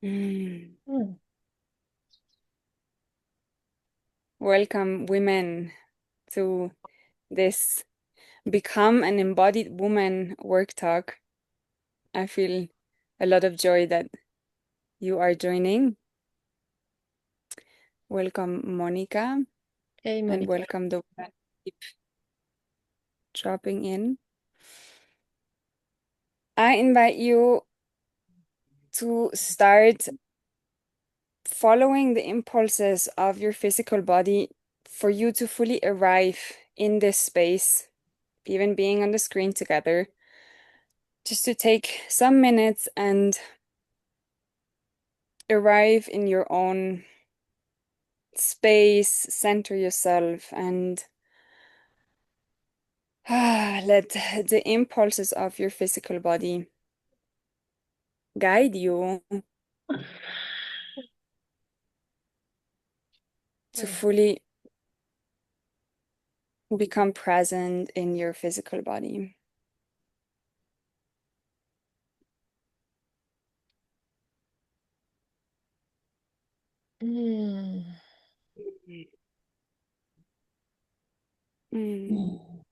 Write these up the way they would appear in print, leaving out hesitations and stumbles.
Mm. Mm. Welcome, women, to this Become an Embodied Woman work talk. I feel a lot of joy that you are joining. Welcome, Monica, Hey, and Monica. welcome the women who keep dropping in. I invite you to start following the impulses of your physical body for you to fully arrive in this space, even being on the screen together. Just to take some minutes and arrive in your own space, center yourself, and let the impulses of your physical body guide you to Mm. fully become present in your physical body. Mm. Mm.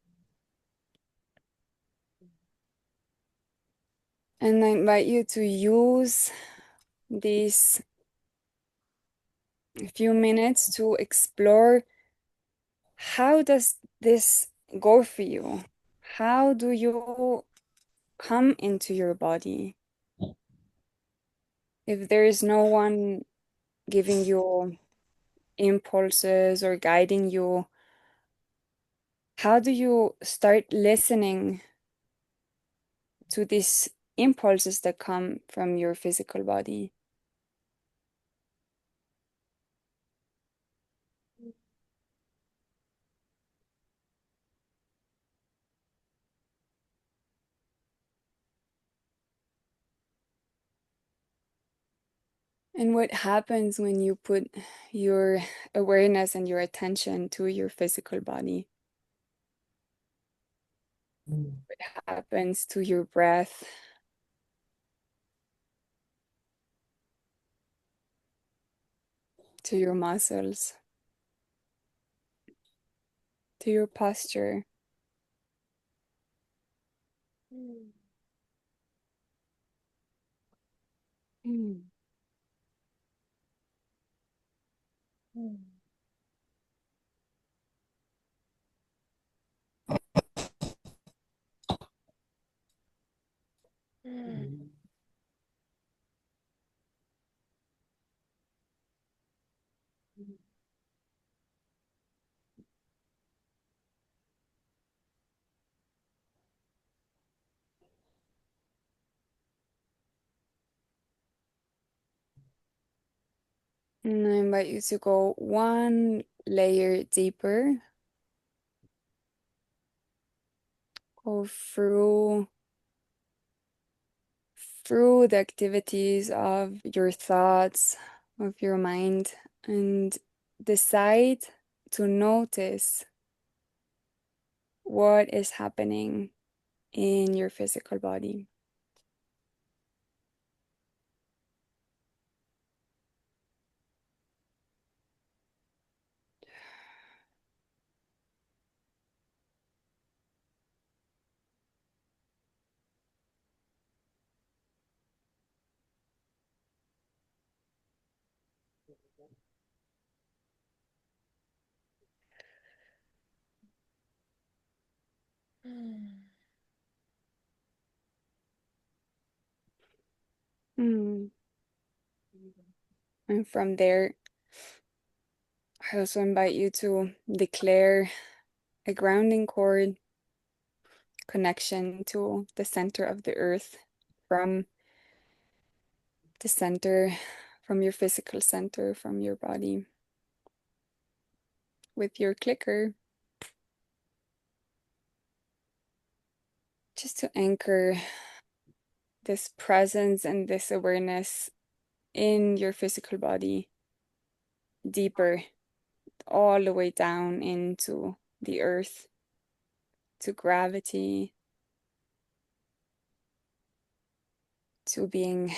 And I invite you to use these few minutes to explore, how does this go for you? How do you come into your body? If there is no one giving you impulses or guiding you, how do you start listening to these impulses that come from your physical body? And what happens when you put your awareness and your attention to your physical body? What happens to your breath, to your muscles, to your posture? Mm. Mm. Mm. Mm. And I invite you to go one layer deeper, go through the activities of your thoughts, of your mind, and decide to notice what is happening in your physical body. Mm. Mm. And from there, I also invite you to declare a grounding cord connection to the center of the earth, from the center, from your physical center, from your body, with your clicker, just to anchor this presence and this awareness in your physical body deeper, all the way down into the earth, to gravity, to being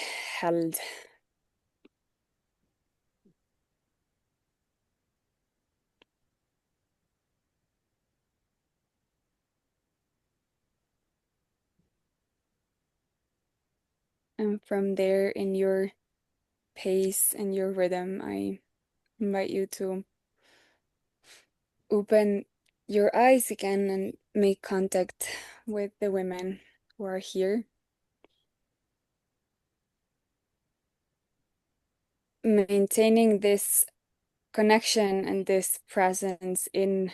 held And from there, in your pace and your rhythm, I invite you to open your eyes again and make contact with the women who are here, maintaining this connection and this presence in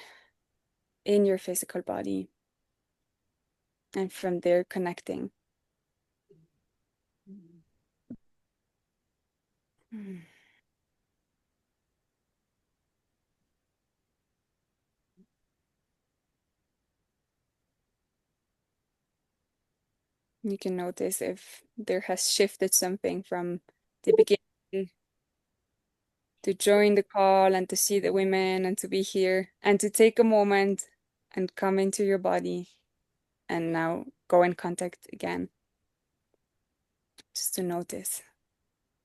your physical body, and from there connecting. Mm. You can notice if there has shifted something from the beginning to join the call and to see the women and to be here and to take a moment and come into your body and now go in contact again, just to notice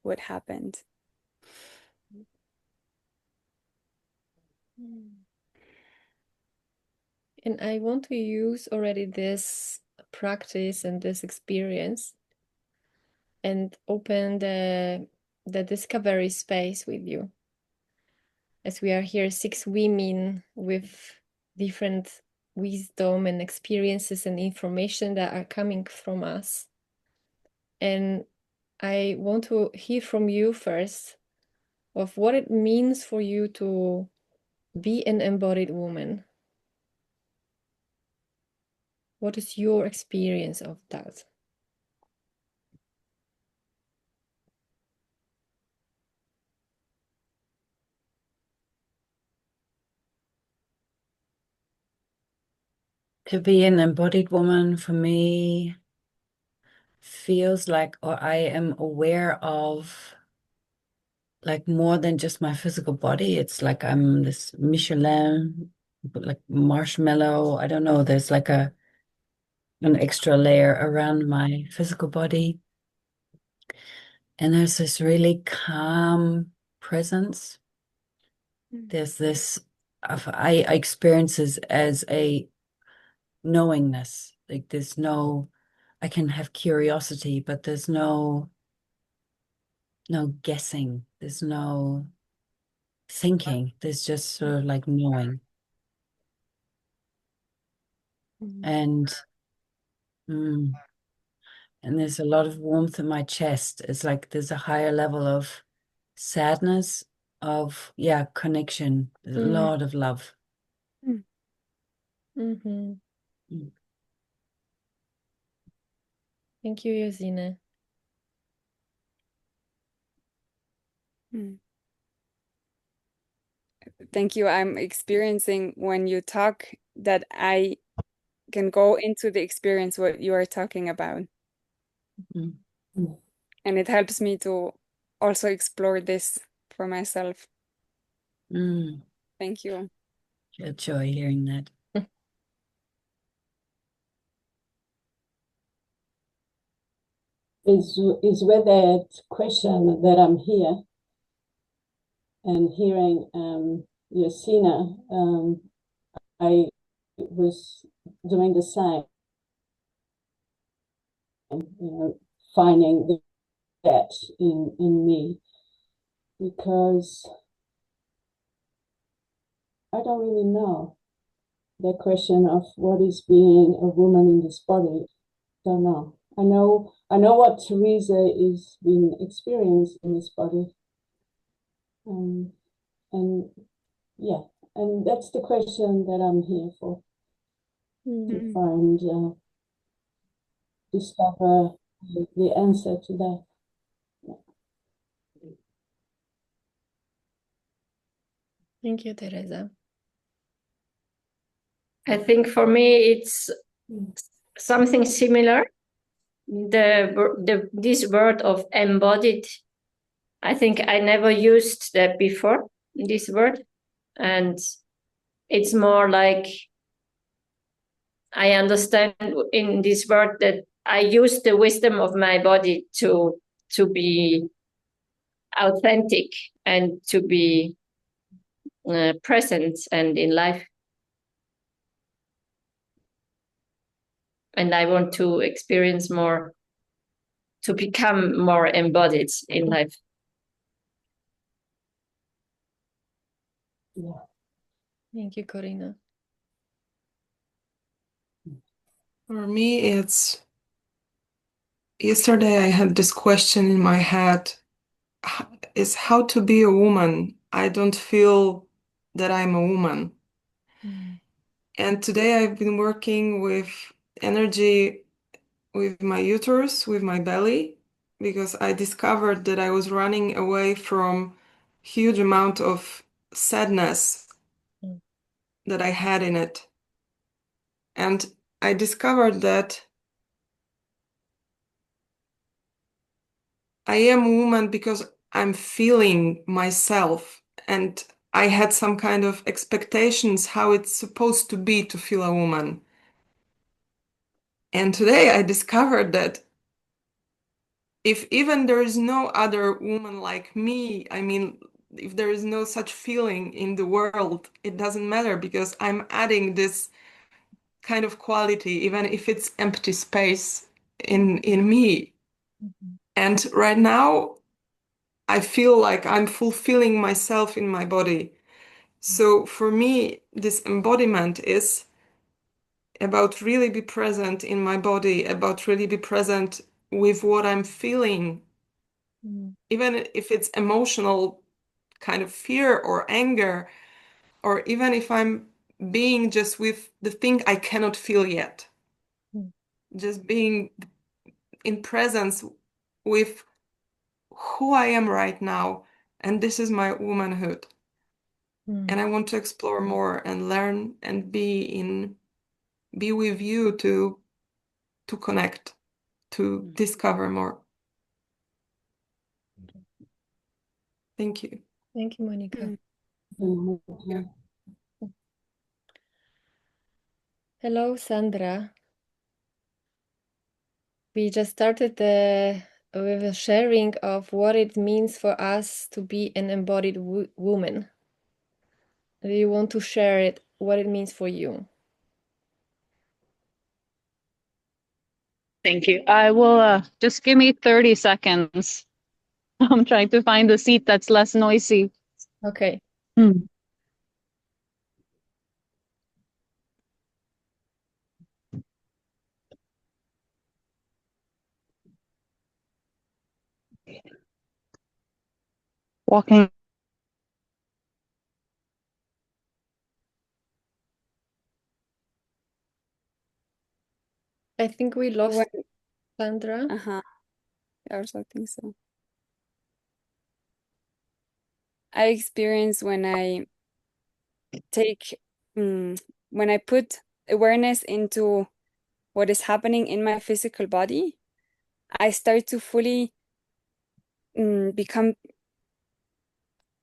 what happened. And I want to use already this practice and this experience and open the discovery space with you. As we are here, 6 women with different wisdom and experiences and information that are coming from us. And I want to hear from you first of what it means for you to be an embodied woman. What is your experience of that? To be an embodied woman for me feels like, or I am aware of, like more than just my physical body. It's like I'm this Michelin, like marshmallow. I don't know. There's like an extra layer around my physical body. And there's this really calm presence. There's this, I experience this as a knowingness. Like there's no, I can have curiosity, but there's no guessing. There's no thinking. There's just sort of like knowing. And mm, and there's a lot of warmth in my chest. It's like there's a higher level of sadness, of yeah, connection. There's a lot of love. Mm-hmm. Mm. Thank you, Yosine. Mm. Thank you. I'm experiencing when you talk that I can go into the experience what you are talking about. Mm. And it helps me to also explore this for myself. Mm. Thank you. Feel joy hearing that. Is with that question that I'm here and hearing Yasina, I was doing the same, finding that in me, because I don't really know the question of what is being a woman in this body. Don't know. I know what Teresa is being experienced in this body. And yeah, and that's the question that I'm here for, to find, discover the answer to that. Thank you, Teresa. I think for me it's something similar. This word of embodied, I think I never used that before, this word. And it's more like I understand in this word that I use the wisdom of my body to be authentic and to be present and in life. And I want to experience more to become more embodied in life. Yeah. Thank you, Corina. For me, it's yesterday I had this question in my head, is how to be a woman. I don't feel that I'm a woman. And today I've been working with energy with my uterus, with my belly, because I discovered that I was running away from huge amount of sadness that I had in it. And I discovered that I am a woman because I'm feeling myself, and I had some kind of expectations how it's supposed to be to feel a woman. And today I discovered that if even there is no other woman like me, I mean, if there is no such feeling in the world, it doesn't matter because I'm adding this kind of quality, even if it's empty space in me. And right now, I feel like I'm fulfilling myself in my body. So for me, this embodiment is about really be present in my body, about really be present with what I'm feeling, even if it's emotional kind of fear or anger, or even if I'm being just with the thing I cannot feel yet, just being in presence with who I am right now. And this is my womanhood. And I want to explore more and learn and be with you to connect, to discover more. Thank you. Thank you, Monica. Yeah. Hello, Sandra. We just started with a sharing of what it means for us to be an embodied woman. Do you want to share it, what it means for you? Thank you. I will just give me 30 seconds. I'm trying to find a seat that's less noisy. Okay. Hmm. Walking. I think we lost When, Sandra. I also think so. I experience when I take, when I put awareness into what is happening in my physical body, I start to fully become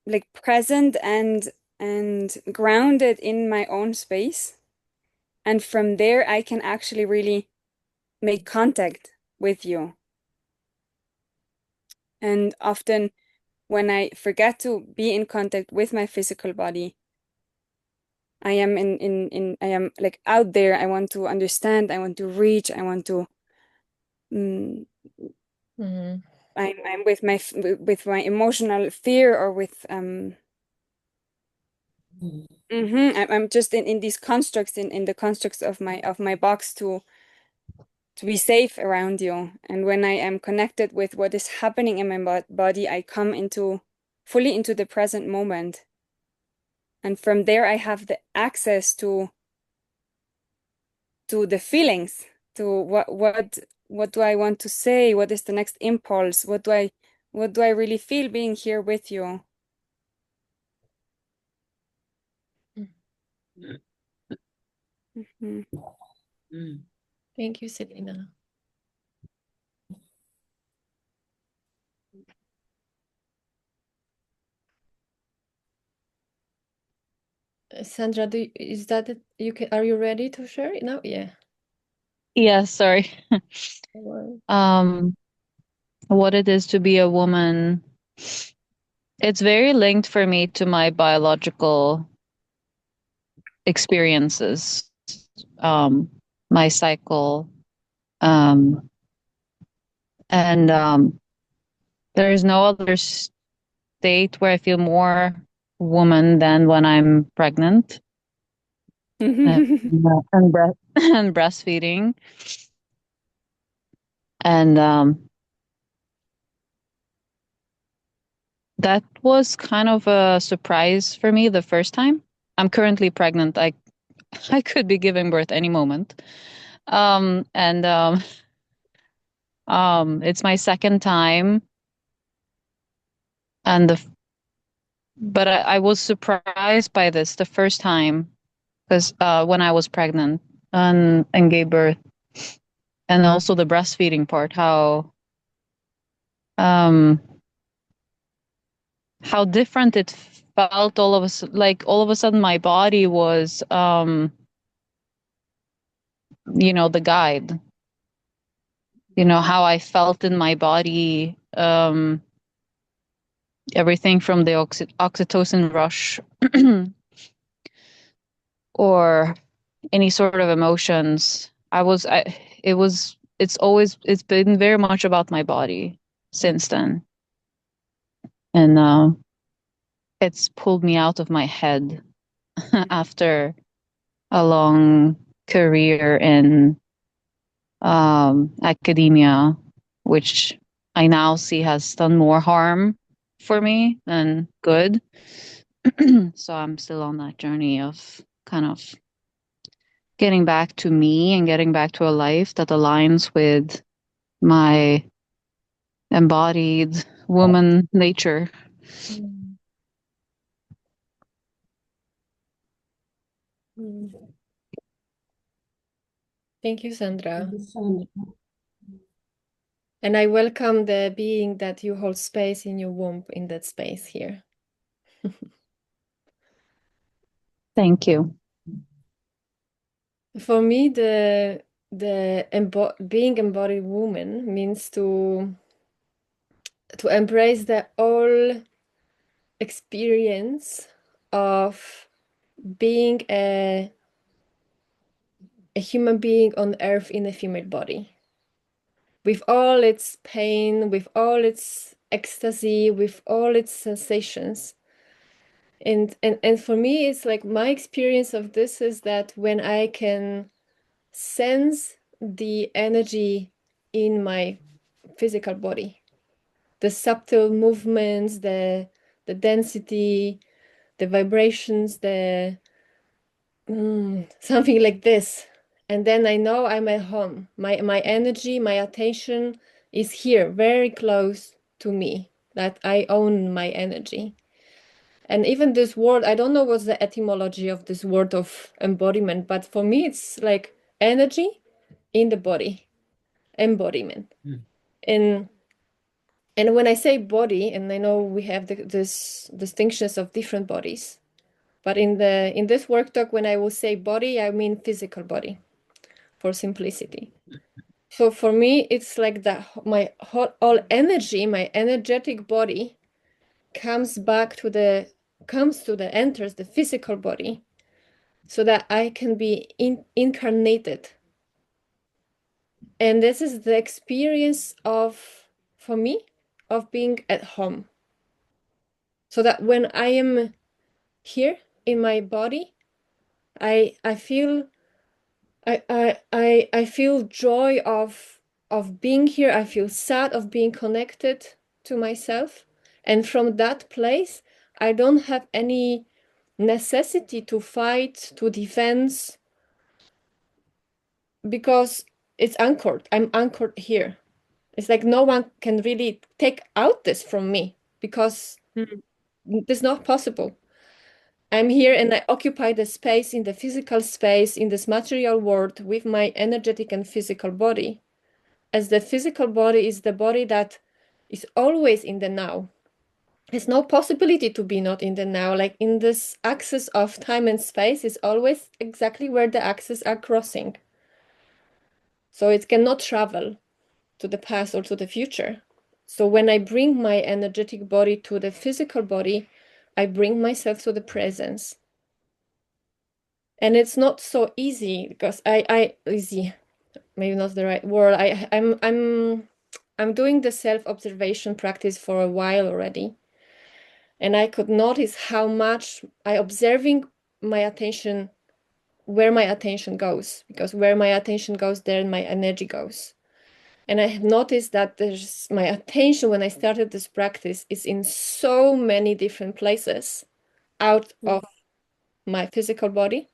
like present and grounded in my own space. And from there, I can actually really make contact with you. And often when I forget to be in contact with my physical body, I am I am like out there. I want to understand, I want to reach, I want to I'm with my emotional fear or with I'm just in these constructs in the constructs of my box to be safe around you. And when I am connected with what is happening in my body, I come into fully into the present moment. And from there, I have the access to the feelings, to what do I want to say? What is the next impulse? What do I really feel being here with you? Mhm. Thank you, Selena. Sandra, is that it? Are you ready to share it now? Yeah. Yeah, sorry. What it is to be a woman, it's very linked for me to my biological experiences, my cycle, And there is no other state where I feel more woman than when I'm pregnant and and breastfeeding. And that was kind of a surprise for me the first time. I'm currently pregnant. I could be giving birth any moment. And it's my second time, and but I was surprised by this the first time because when I was pregnant and gave birth, and also the breastfeeding part, um how different it felt all of all of a sudden my body was the guide, how I felt in my body, everything from the oxytocin rush or any sort of emotions. It's been very much about my body since then. And it's pulled me out of my head after a long career in academia, which I now see has done more harm for me than good. So I'm still on that journey of kind of getting back to me and getting back to a life that aligns with my embodied woman nature. Mm. Mm. Thank you, Sandra. And I welcome the being that you hold space in your womb in that space here. Thank you. For me, being embodied woman means to embrace the whole experience of being a human being on earth in a female body, with all its pain, with all its ecstasy, with all its sensations. And for me, it's like my experience of this is that when I can sense the energy in my physical body, the subtle movements, the density, the vibrations, the something like this. And then I know I'm at home. My energy, my attention is here, very close to me, that I own my energy. And even this word, I don't know what's the etymology of this word of embodiment, but for me, it's like energy in the body, embodiment. And when I say body, and I know we have this distinctions of different bodies, but in this work talk, when I will say body, I mean physical body, for simplicity. So for me, it's like that my all energy, my energetic body comes enters the physical body so that I can be incarnated. And this is the experience for me, of being at home. So that when I am here in my body, I feel I feel joy of being here. I feel sad of being connected to myself. And from that place, I don't have any necessity to fight, to defend, because it's anchored. I'm anchored here. It's like no one can really take out this from me because it's not possible. I'm here and I occupy the space in the physical space in this material world with my energetic and physical body. As the physical body is the body that is always in the now. There's no possibility to be not in the now. Like in this axis of time and space is always exactly where the axes are crossing. So it cannot travel to the past or to the future. So when I bring my energetic body to the physical body, I bring myself to the presence. And it's not so easy because easy, maybe not the right word. I'm I'm doing the self-observation practice for a while already. And I could notice how much I observing my attention, where my attention goes, because where my attention goes, there my energy goes. And I have noticed that there's my attention when I started this practice is in so many different places out of my physical body,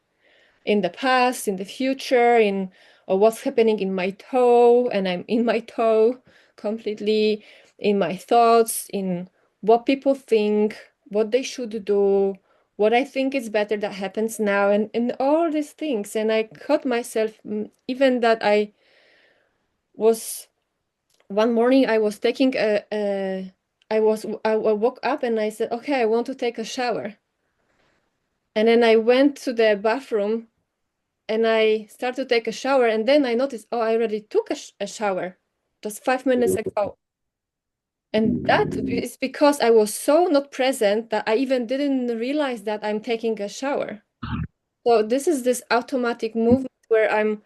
in the past, in the future, in or what's happening in my toe, and I'm in my toe completely, in my thoughts, in what people think, what they should do, what I think is better that happens now, and all these things. And I caught myself, even that I was one morning I was taking I woke up and I said, okay, I want to take a shower. And then I went to the bathroom and I started to take a shower, and then I noticed, oh, I already took a shower just 5 minutes ago. And that is because I was so not present that I even didn't realize that I'm taking a shower. So this is this automatic movement where I'm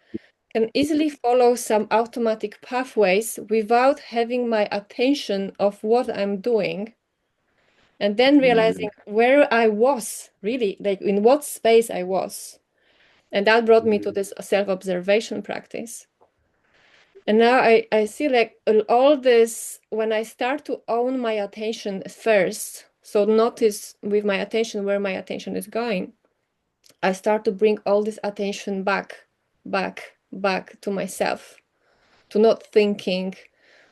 can easily follow some automatic pathways without having my attention of what I'm doing, and then realizing where I was really, like in what space I was. And that brought me to this self-observation practice. And now I see like all this, when I start to own my attention first, so notice with my attention where my attention is going, I start to bring all this attention back to myself, to not thinking,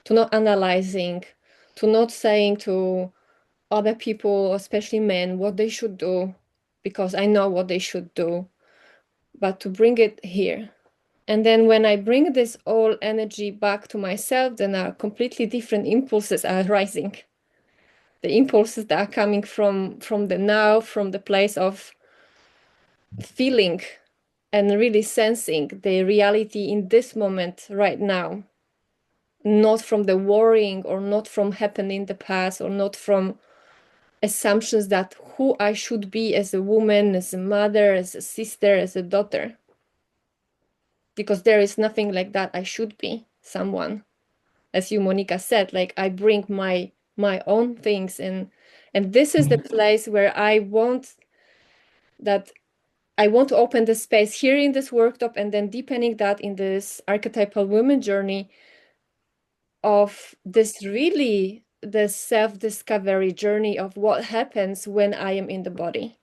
to not analyzing, to not saying to other people, especially men, what they should do, because I know what they should do, but to bring it here. And then when I bring this all energy back to myself, then completely different impulses are rising. The impulses that are coming from the now, from the place of feeling and really sensing the reality in this moment right now, not from the worrying or not from happening in the past or not from assumptions that who I should be as a woman, as a mother, as a sister, as a daughter. Because there is nothing like that. I should be someone. As you, Monica, said, like I bring my own things, and this is the place where I want to open the space here in this workshop, and then deepening that in this archetypal women journey of this really the self-discovery journey of what happens when I am in the body,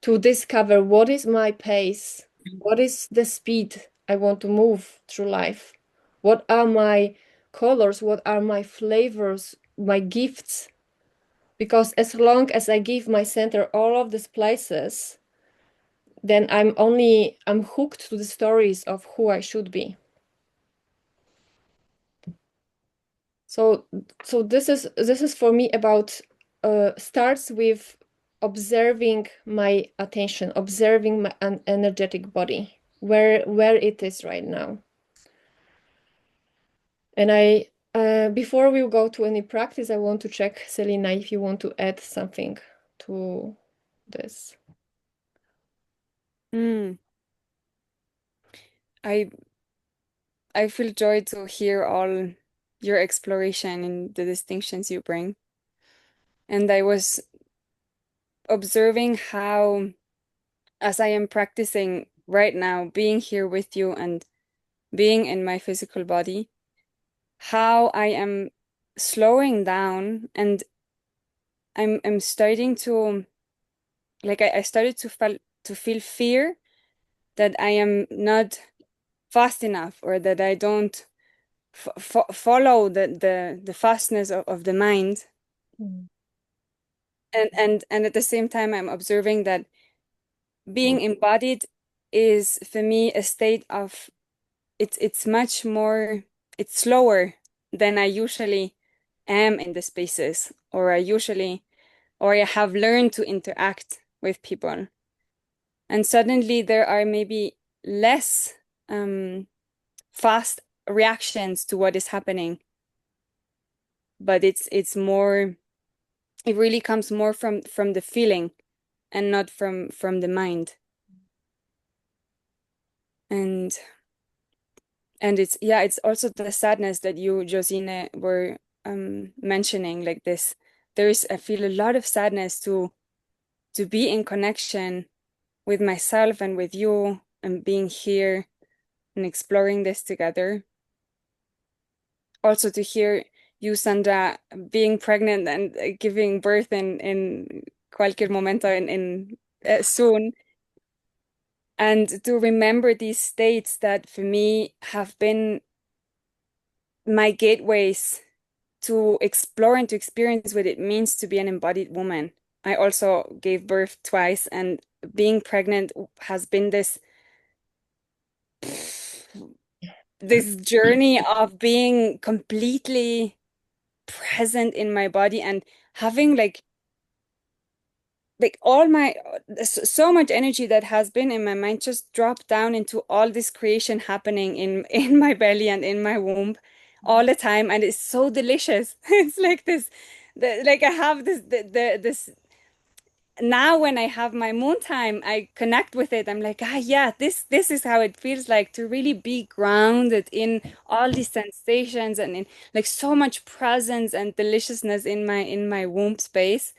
to discover what is my pace, what is the speed I want to move through life, what are my colors, what are my flavors, my gifts. Because as long as I give my center all of these places, then I'm hooked to the stories of who I should be. So this is for me about starts with observing my attention, observing my energetic body, where it is right now. And before we go to any practice, I want to check, Selina, if you want to add something to this. I feel joy to hear all your exploration and the distinctions you bring. And I was observing how, as I am practicing right now, being here with you and being in my physical body, how I am slowing down, and I'm starting to, like I started to feel fear that I am not fast enough, or that I don't follow the fastness of the mind. And at the same time, I'm observing that being embodied is for me a state of, it's much more, it's slower than I usually am in the spaces, or I have learned to interact with people. And suddenly there are maybe less fast reactions to what is happening, but it's more, it really comes more from the feeling and not from the mind. And And it's also the sadness that you, Josine, were mentioning, like this. I feel a lot of sadness to be in connection with myself and with you and being here and exploring this together. Also to hear you, Sandra, being pregnant and giving birth in cualquier momento in soon. And to remember these states that for me have been my gateways to explore and to experience what it means to be an embodied woman. I also gave birth twice, and being pregnant has been this journey of being completely present in my body and having like all my so much energy that has been in my mind just dropped down into all this creation happening in my belly and in my womb all the time, and it's so delicious. It's like like I have this now when I have my moon time, I connect with it. I'm like, yeah, this is how it feels like to really be grounded in all these sensations and in like so much presence and deliciousness in my womb space.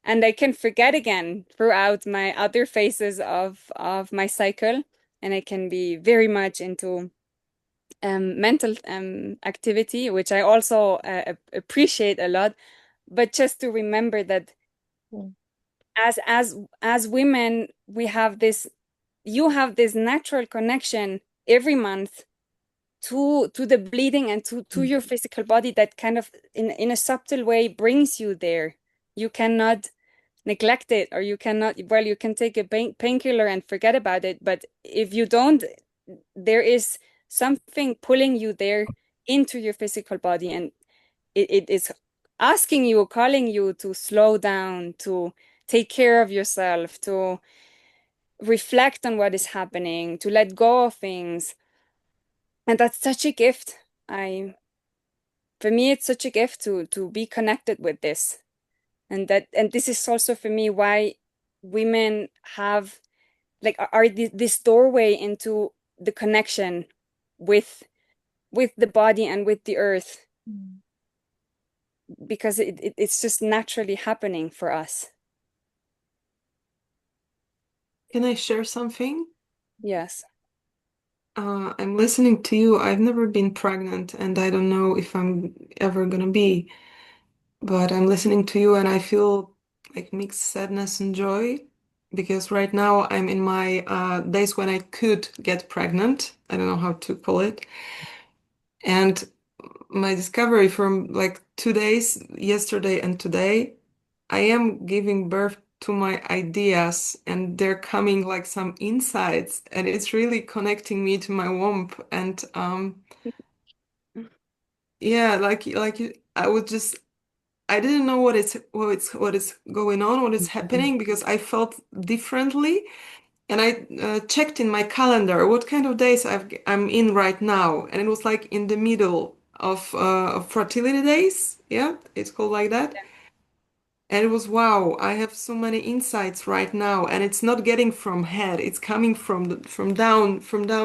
And I can forget again throughout my other phases of my cycle, and I can be very much into mental activity, which I also appreciate a lot. But just to remember that Mm. as women, we have this, you have this natural connection every month to the bleeding and to your physical body that kind of in a subtle way brings you there. You cannot neglect it, or you cannot, well, you can take a painkiller and forget about it, but if you don't, there is something pulling you there into your physical body, and it is asking you, calling you to slow down, to take care of yourself, to reflect on what is happening, to let go of things. And that's such a gift. For me, it's such a gift to be connected with this. And this is also for me why women have like are this doorway into the connection with the body and with the earth, Mm. because it's just naturally happening for us. Can I share something? Yes. I'm listening to you. I've never been pregnant, and I don't know if I'm ever gonna be, but I'm listening to you and I feel like mixed sadness and joy because right now I'm in my days when I could get pregnant. I don't know how to call it. And my discovery from like 2 days, yesterday and today, I am giving birth to my ideas and they're coming like some insights and it's really connecting me to my womb and yeah, I would just I didn't know what is going on, what is happening because I felt differently and I checked in my calendar what kind of days I'm in right now and it was like in the middle of fertility days. Yeah, it's called like that. And it was wow, I have so many insights right now, and it's not getting from head, it's coming from down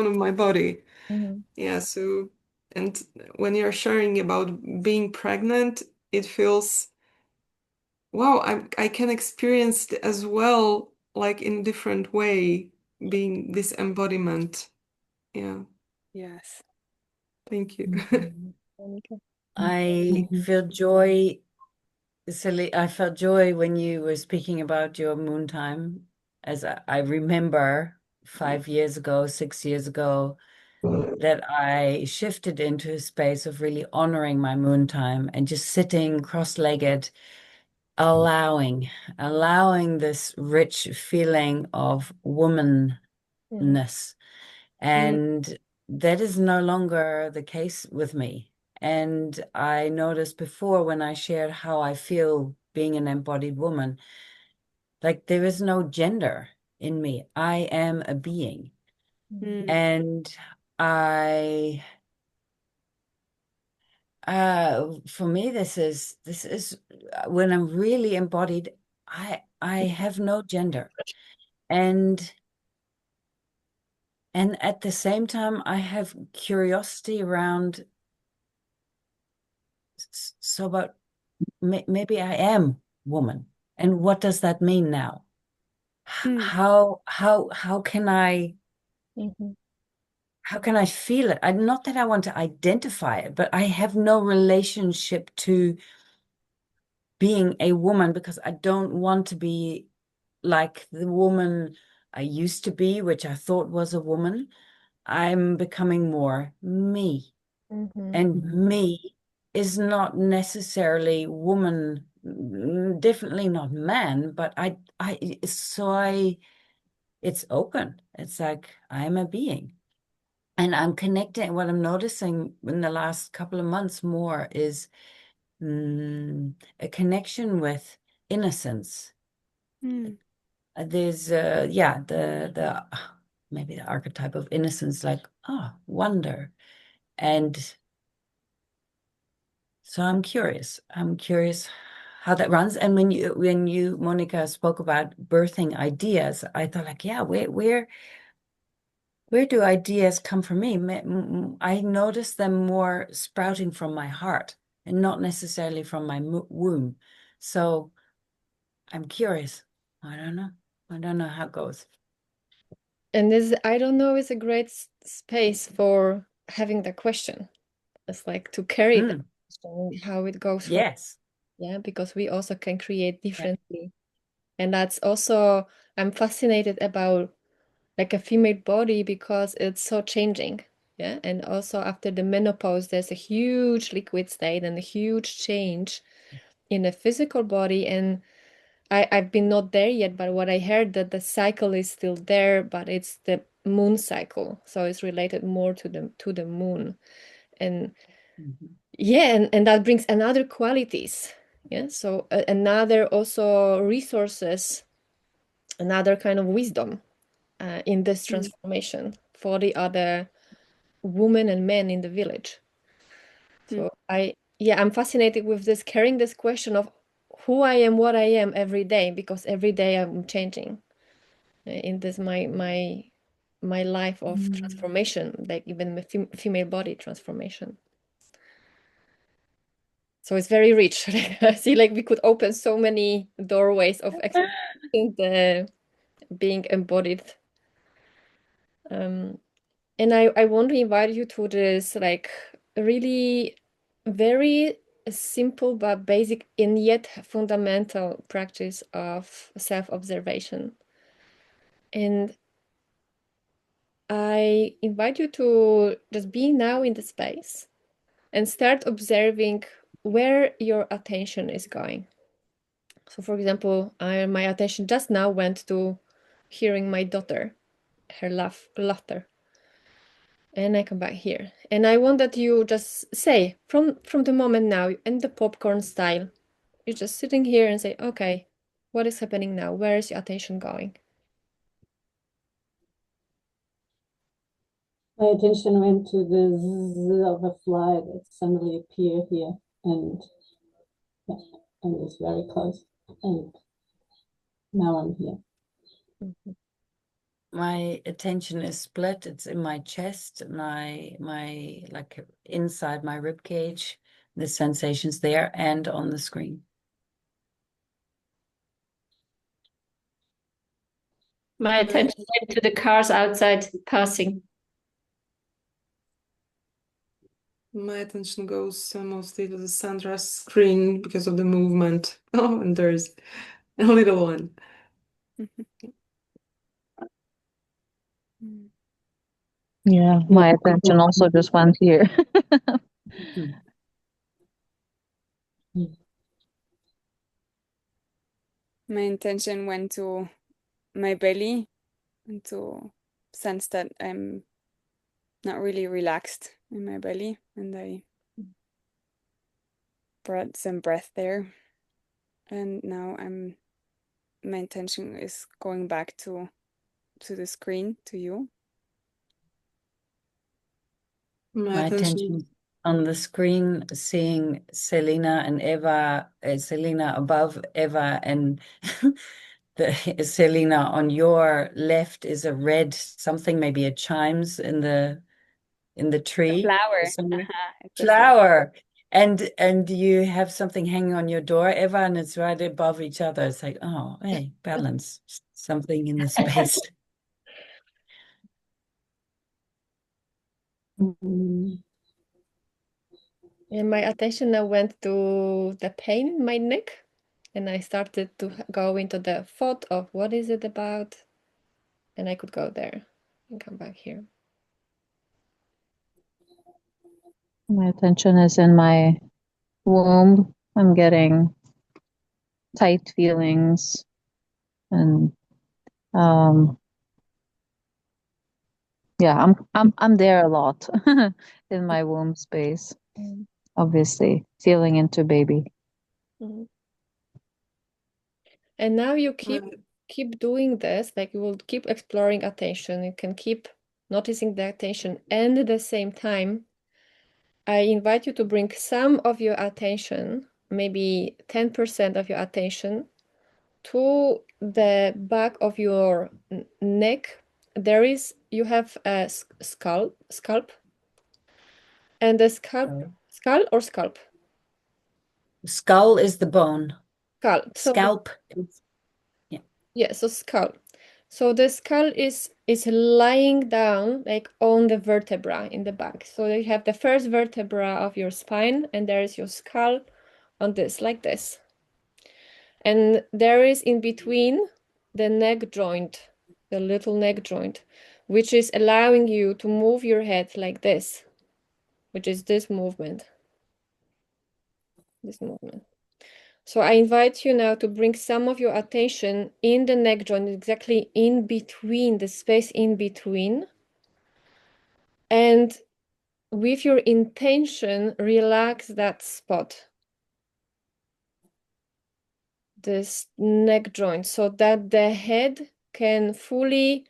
of my body. Mhm. Yeah, so and when you're sharing about being pregnant, it feels wow, I can experience it as well, like in different way, being this embodiment. Yeah, Yes. thank you. Monica. I feel joy, Silly. I felt joy when you were speaking about your moon time, as I remember 5 years ago, 6 years ago, that I shifted into a space of really honoring my moon time and just sitting cross-legged, allowing this rich feeling of womanness. Mm. And that is no longer the case with me. And I noticed before when I shared how I feel being an embodied woman, like there is no gender in me. I am a being. Mm. And I for me this is when I'm really embodied, I have no gender. And And at the same time, I have curiosity around, so about maybe I am woman. And what does that mean now? Mm. How can I Mhm. how can I feel it? Not that I want to identify it, but I have no relationship to being a woman because I don't want to be like the woman I used to be, which I thought was a woman. I'm becoming more me. Mhm. And me is not necessarily woman, definitely not man, but it's open. It's like I'm a being. And I'm connecting. What I'm noticing in the last couple of months more is a connection with innocence. Mm. There's the maybe the archetype of innocence, like wonder. And so I'm curious. I'm curious how that runs. And when you Monica spoke about birthing ideas, I thought like, yeah, where do ideas come from me? I notice them more sprouting from my heart and not necessarily from my womb. So I'm curious. I don't know. I don't know how it goes. And this, I don't know, is a great space for having the question. It's like to carry the Mm, question, how it goes from, yes. yeah, because we also can create Yeah. differently. And that's also, I'm fascinated about like a female body because it's so changing. Yeah. And also after the menopause, there's a huge liquid state and a huge change in the physical body. And I've been not there yet, but what I heard that the cycle is still there, but it's the moon cycle. So it's related more to the moon. And Mhm. yeah, and that brings another qualities. Yeah. So another also resources, another kind of wisdom in this Mm. transformation for the other women and men in the village. Mm. So I'm fascinated with this, carrying this question of who I am, what I am every day, because every day I'm changing in this my life of transformation, like even my female body transformation. So it's very rich. I see like we could open so many doorways of experiencing the being embodied. Um, And I want to invite you to this like really very simple but basic and yet fundamental practice of self-observation. And I invite you to just be now in the space and start observing where your attention is going. So, for example, my attention just now went to hearing my daughter, her laughter. And I come back here. And I want that you just say from the moment now in the popcorn style, you're just sitting here and say, okay, what is happening now? Where is your attention going? My attention went to the zzz of a fly that suddenly appeared here, and it's very close. And now I'm here. Mhm. My attention is split. It's in my chest, my like inside my rib cage, the sensations there and on the screen. My attention went to the cars outside passing. My attention goes mostly to the sunrise screen because of the movement. Oh, and there's a little one. Mm. Yeah, my attention also just went here. My intention went to my belly and to sense that I'm not really relaxed in my belly, and I brought some breath there. And now my intention is going back to the screen, to you. My My attention. attention on the screen, seeing Selena and Eva, Selena above Eva, and Selena, on your left is a red something, maybe a chimes in the tree. Flower. Somewhere. It's a Flower. And you have something hanging on your door, Eva, and it's right above each other. It's like, oh, hey, balance. Something in the space. Mm. And my attention now went to the pain in my neck, and I started to go into the thought of what is it about, and I could go there and come back here. My attention is in my womb. I'm getting tight feelings and yeah, I'm there a lot in my womb space, obviously feeling into baby. Mhm. And now you keep doing this, like you will keep exploring attention. You can keep noticing the attention, and at the same time, I invite you to bring some of your attention, maybe 10% of your attention, to the back of your neck. You have a scalp, and the skull or scalp? Skull is the bone. Scalp. So Scalp is, yeah, so skull. So the skull is lying down like on the vertebra in the back. So you have the first vertebra of your spine, and there is your skull on this, like this. And there is in between the neck joint, the little neck joint, which is allowing you to move your head like this, which is this movement. This movement. So I invite you now to bring some of your attention in the neck joint, exactly in between, the space in between. And with your intention, relax that spot, this neck joint, so that the head can fully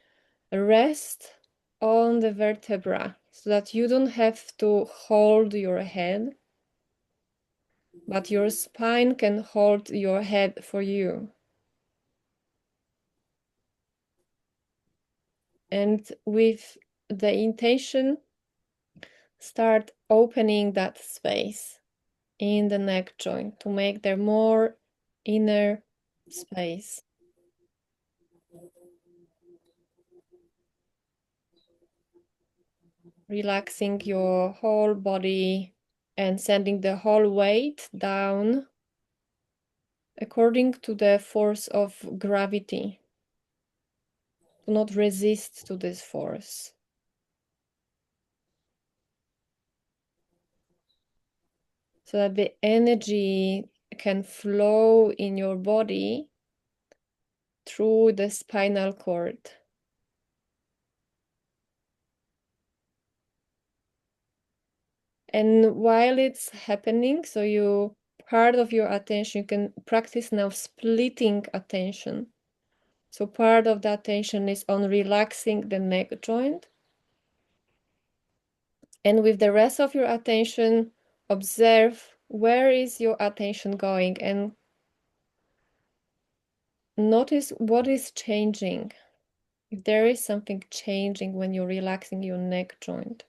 rest on the vertebra, so that you don't have to hold your head, but your spine can hold your head for you. And with the intention, start opening that space in the neck joint to make there more inner space. Relaxing your whole body and sending the whole weight down according to the force of gravity. Do not resist to this force. So that the energy can flow in your body through the spinal cord. And while it's happening, so you part of your attention, you can practice now splitting attention. So part of the attention is on relaxing the neck joint. And with the rest of your attention, observe where is your attention going and notice what is changing. If there is something changing when you're relaxing your neck joint.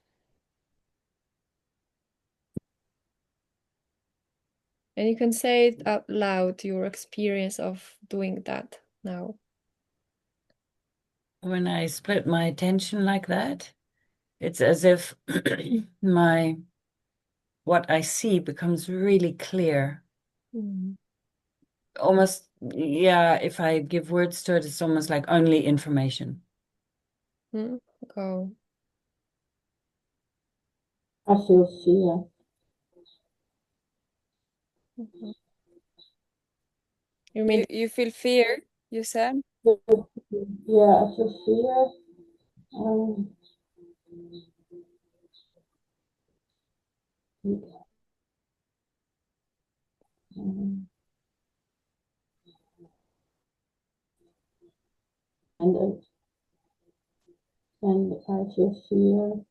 And you can say it out loud, your experience of doing that now. when I split my attention like that, it's as if what I see becomes really clear. Almost, yeah, if I give words to it, it's almost like only information. Go. I feel fear. You mean You feel fear, you said? Yeah, I feel fear. And I feel fear.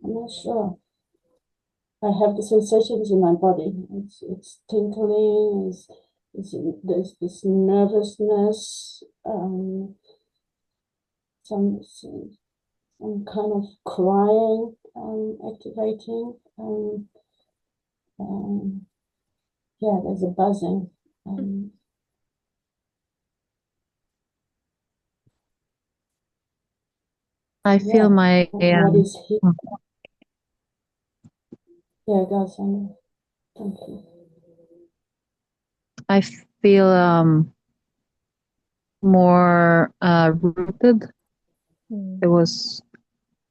I'm not sure. I have the sensations in my body. It's tingling. There's this nervousness. Some kind of crying, activating. Yeah, there's a buzzing. I Yeah, feel my what is here? Yeah, guys, thank you. I feel more rooted. It was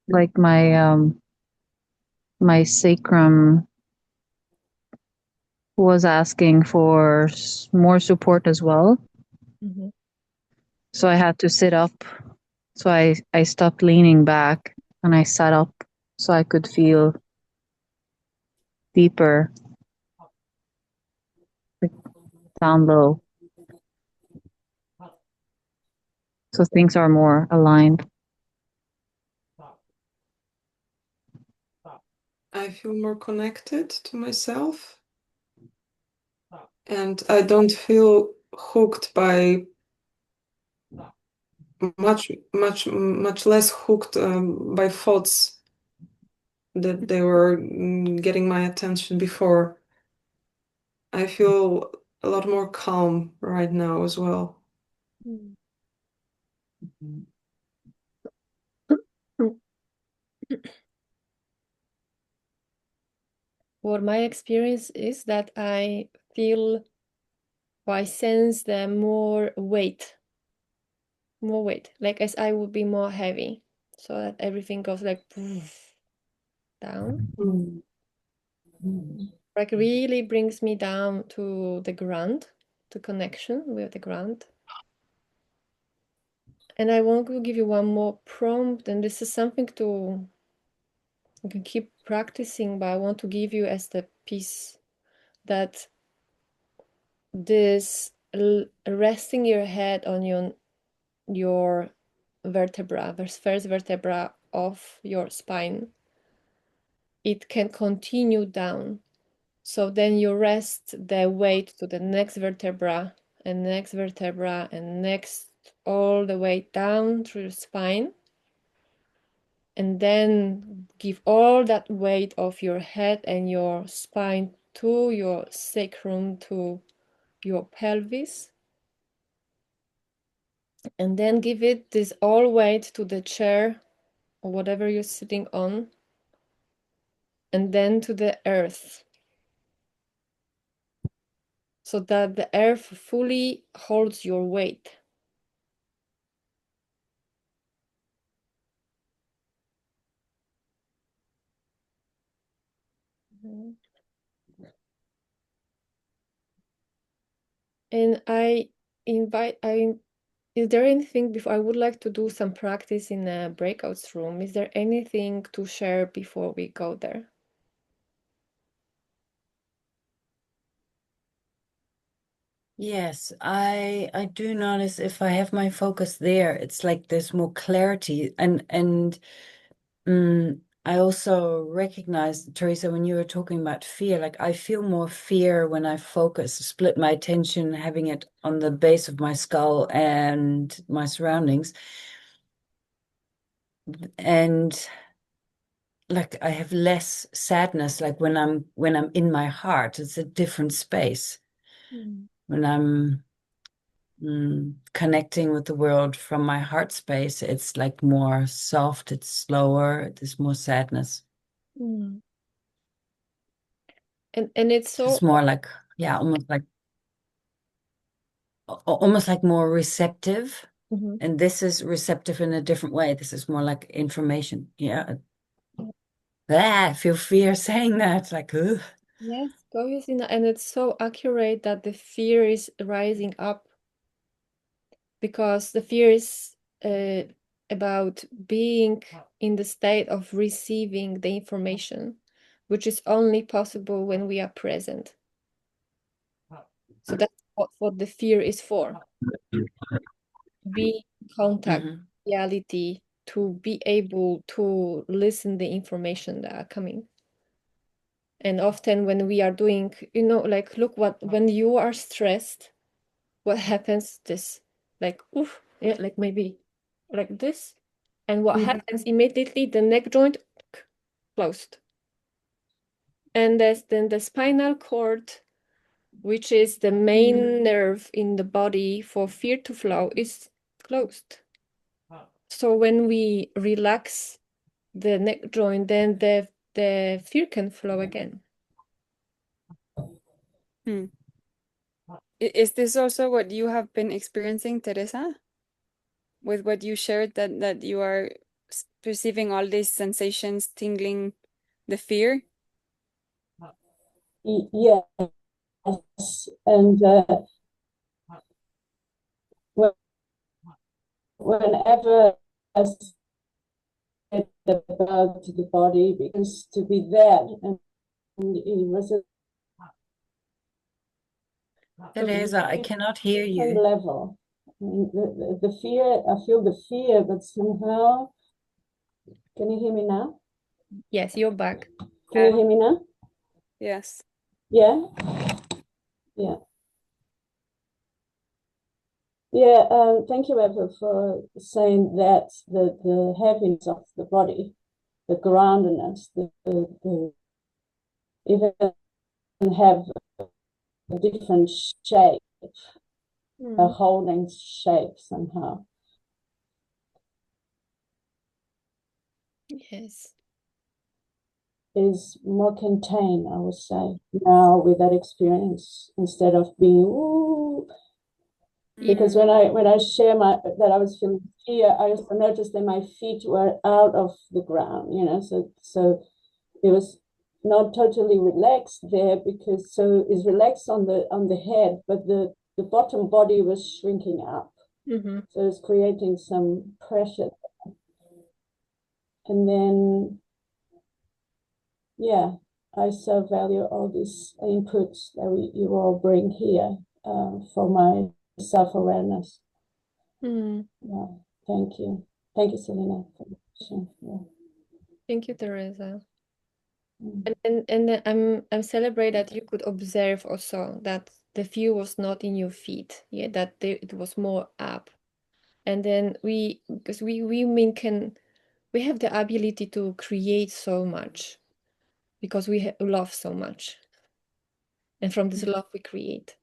like my sacrum was asking for more support as well. Mhm. So I had to sit up. So I stopped leaning back and I sat up so I could feel deeper, like down low. So things are more aligned. I feel more connected to myself, and I don't feel hooked by much less hooked by thoughts that they were getting my attention before. I feel a lot more calm right now as well. What my experience is that I feel, or I sense the more weight, like as I would be more heavy, so that everything goes like down, like really brings me down to the ground, to connection with the ground. And I want to give you one more prompt, and this is something you can keep practicing, but I want to give you as the piece that this resting your head on your vertebra, the first vertebra of your spine, it can continue down. So then you rest the weight to the next vertebra and next vertebra and next, all the way down through your spine. And then give all that weight of your head and your spine to your sacrum, to your pelvis. And then give it this all weight to the chair or whatever you're sitting on. And then to the earth. So that the earth fully holds your weight. And is there anything before I would like to do some practice in a breakouts room? Is there anything to share before we go there? Yes, I do notice if I have my focus there, it's like there's more clarity and I also recognize, Teresa, when you were talking about fear, like I feel more fear when I focus, split my attention, having it on the base of my skull and my surroundings. And like I have less sadness, like when I'm in my heart, it's a different space. When I'm connecting with the world from my heart space, it's like more soft, it's slower, there's more sadness. Mm. And it's So it's so more like, yeah, almost like more receptive. Mhm. And this is receptive in a different way. This is more like information. Yeah. Ah, I feel fear saying that. Like, ugh. Yes, go using that. And it's so accurate that the fear is rising up, because the fear is about being in the state of receiving the information, which is only possible when we are present. So that's what the fear is for. Be in contact with reality, to be able to listen the information that are coming. And often when we are doing, like, look when you are stressed, what happens? This, like, oof, yeah, like maybe like this. And what happens immediately? The neck joint closed. And then the spinal cord, which is the main nerve in the body for fear to flow, is closed. So when we relax the neck joint, then the fear can flow again. Is this also what you have been experiencing, Teresa? With what you shared, that you are perceiving all these sensations, tingling, the fear? Yes, and whenever I said about the body, because to be there, and it was a Teresa, I cannot hear different you. level. I mean, the fear, I feel the fear, but somehow, can you hear me now? Yes, you're back. Can you hear me now? Yes. Yeah, yeah. Yeah, thank you, Eva, for saying that the heaviness of the body, the groundedness, the even have a different shape, a holding shape somehow. Yes. Is more contained, I would say, now with that experience instead of being ooh. Because when I share that I was feeling fear, I also noticed that my feet were out of the ground, so it was not totally relaxed there, because so it's relaxed on the head, but the bottom body was shrinking up. So it's creating some pressure. And then yeah, I so value all these inputs that you all bring here for my self-awareness. Yeah, thank you. Thank you, Selena, for the question. Yeah. Thank you, Teresa. And I'm celebrate that you could observe also that the fear was not in your feet, yeah, that it was more up. And then because we women we have the ability to create so much because we love so much, and from this love we create,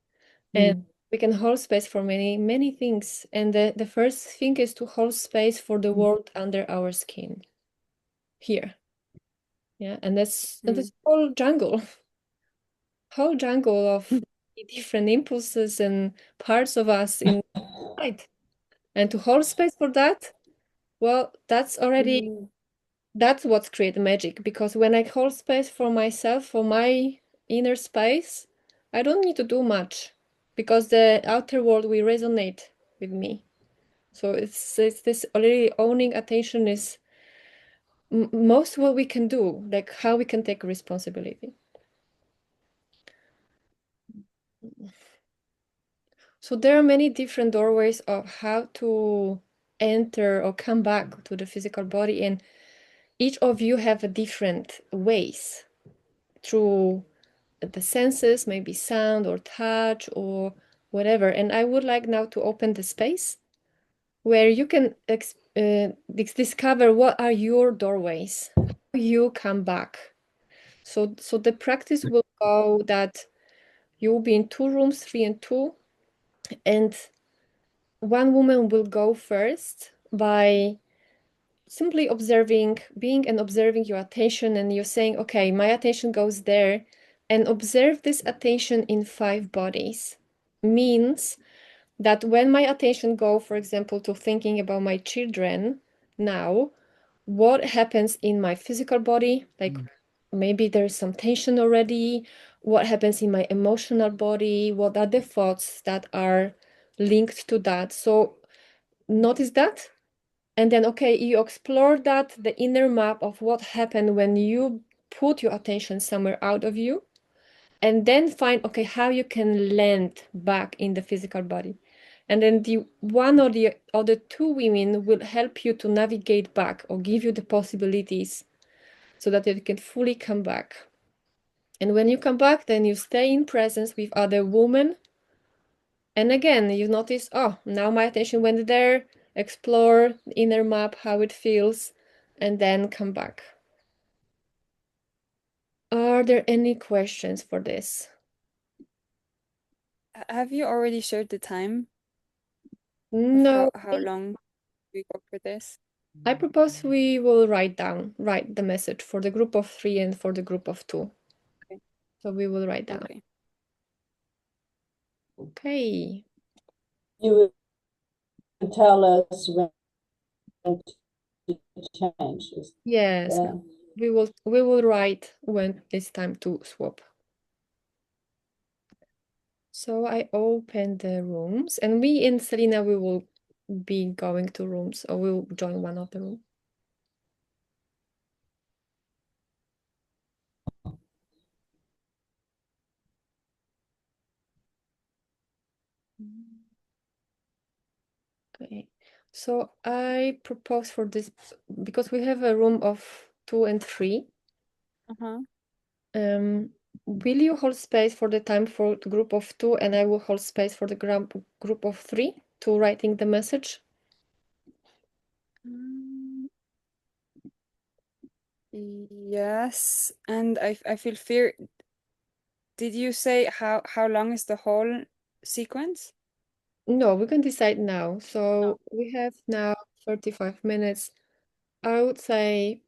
and we can hold space for many things. And the first thing is to hold space for the world under our skin here, yeah. And that's whole jungle of different impulses and parts of us inside. And to hold space for that, well, that's what's create magic. Because when I hold space for myself, for my inner space, I don't need to do much, because the outer world will resonate with me. So it's this already owning attention is most what we can do, like how we can take responsibility. So there are many different doorways of how to enter or come back to the physical body, and each of you have a different ways through the senses, maybe sound or touch or whatever. And I would like now to open the space where you can discover what are your doorways, how you come back. So the practice will go that you will be in 2 rooms, 3 and 2, and one woman will go first by simply observing, being and observing your attention, and you're saying, okay, my attention goes there, and observe this attention in 5 bodies. Means that when my attention go, for example, to thinking about my children now, what happens in my physical body? Like maybe there's some tension already. What happens in my emotional body? What are the thoughts that are linked to that? So notice that. And then, okay, you explore that, the inner map of what happened when you put your attention somewhere out of you. And then find, okay, how you can land back in the physical body. And then the one or the other 2 women will help you to navigate back or give you the possibilities so that you can fully come back. And when you come back, then you stay in presence with other women. And again, you notice, oh, now my attention went there, explore the inner map, how it feels, and then come back. Are there any questions for this? Have you already shared the time of No, how long we go for this? I propose we will write the message for the group of 3 and for the group of 2. Okay. So we will write down. Okay. Okay. You will tell us when to change. Yes, Yeah. we will write when it's time to swap. So I open the rooms, and we and Selena, we will be going to rooms, or we'll join one of the rooms. Okay, so I propose for this, because we have a room of 2 and 3. Uh-huh. Will you hold space for the time for the group of 2, and I will hold space for the group of 3 to writing the message? Yes, and I feel fear. Did you say how long is the whole sequence? No, we can decide now. So we have now 35 minutes. I would say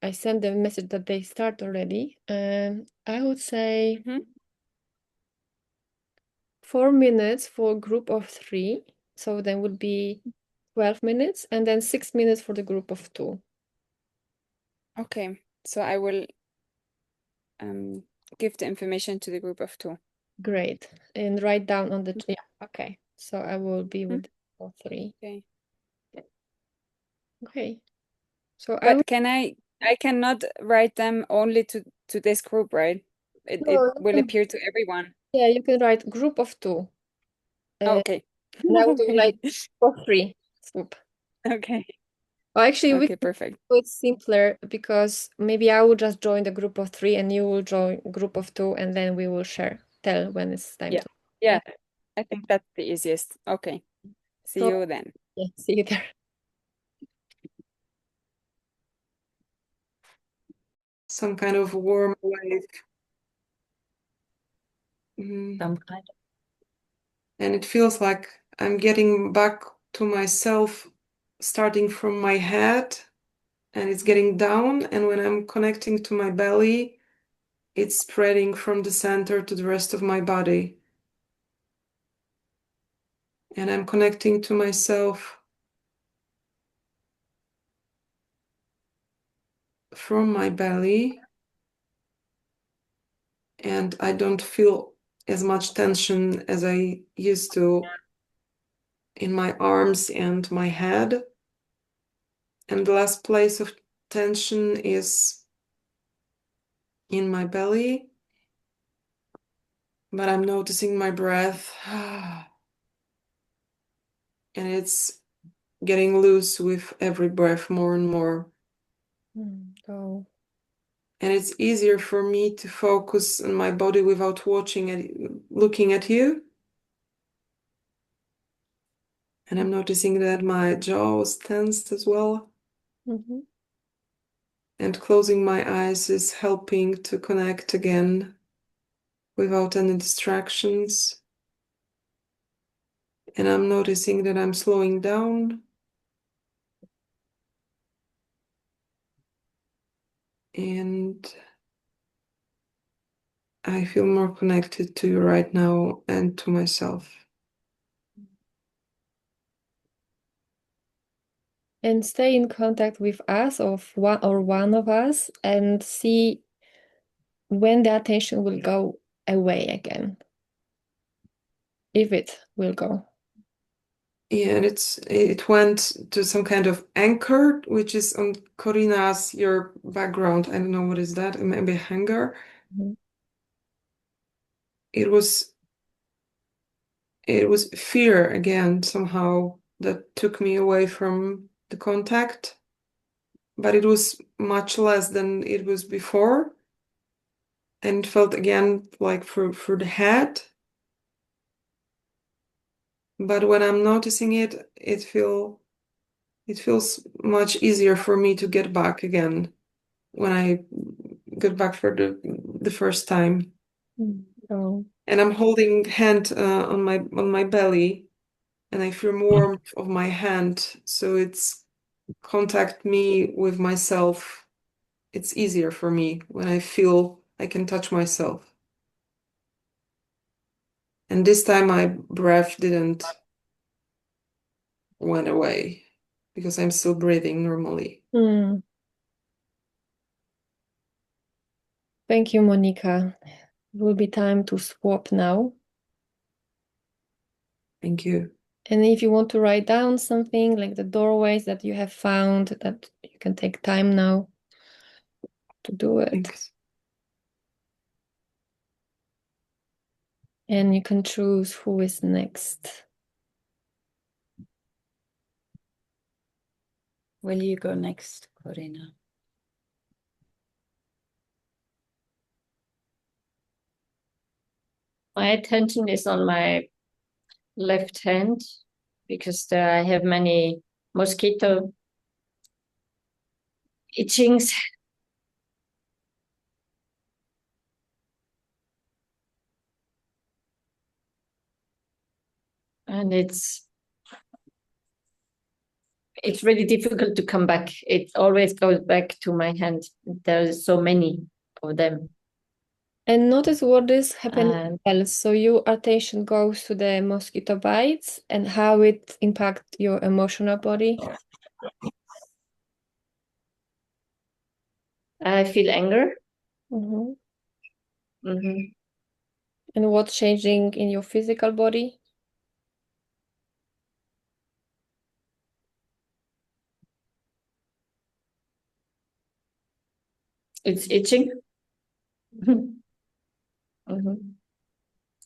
I sent the message that they start already. I would say 4 minutes for group of 3. So then would be 12 minutes, and then 6 minutes for the group of 2. Okay, so I will give the information to the group of 2. Great. And write down on the yeah, okay. So I will be with the group of 3. Okay. Okay. So I But will I cannot write them only to this group, right? It no, you will can, appear to everyone. yeah, you can write group of 2. Oh, okay. And I will do Okay. like for 3. Swoop. Okay. Well, actually, we Okay, can perfect. do it simpler, because maybe I will just join the group of 3 and you will join group of 2, and then we will tell when it's time Yeah. to. Yeah. I think that's the easiest. Okay. See So you then. yeah, see you there. Some kind of warm wave. Some kind of And it feels like I'm getting back to myself, starting from my head, and it's getting down. And when I'm connecting to my belly, it's spreading from the center to the rest of my body. And I'm connecting to myself from my belly. And I don't feel as much tension as I used to in my arms and my head. And the last place of tension is in my belly. But I'm noticing my breath. And it's getting loose with every breath more and more. Go. And it's easier for me to focus on my body without looking at you. And I'm noticing that my jaw is tensed as well. And closing my eyes is helping to connect again without any distractions. And I'm noticing that I'm slowing down. And I feel more connected to you right now and to myself. And stay in contact with us, of one of us, and see when the attention will go away again, if it will go. Yeah, and it went to some kind of anchor, which is on Corina's, your background. I don't know what is that, maybe hanger. It was fear again somehow that took me away from the contact. but it was much less than it was before. And felt again like through the head. But when I'm noticing it, it feels much easier for me to get back again when I get back for the first time. Oh. And I'm holding hand on my belly, and I feel warmth of my hand, so it's contact me with myself. It's easier for me when I feel I can touch myself. And this time my breath didn't went away because I'm still breathing normally. Mm. Thank you, Monica. It will be time to swap now. Thank you. And if you want to write down something like the doorways that you have found, that you can take time now to do it. Thanks. And you can choose who is next. Will you go next, Corina? My attention is on my left hand because there I have many mosquito itchings. And it's really difficult to come back. It always goes back to my hand. There's so many of them. And notice what is happening else. So your attention goes to the mosquito bites and how it impacts your emotional body. I feel anger. Mm-hmm. Mm-hmm. And what's changing in your physical body? It's itching. Mm-hmm.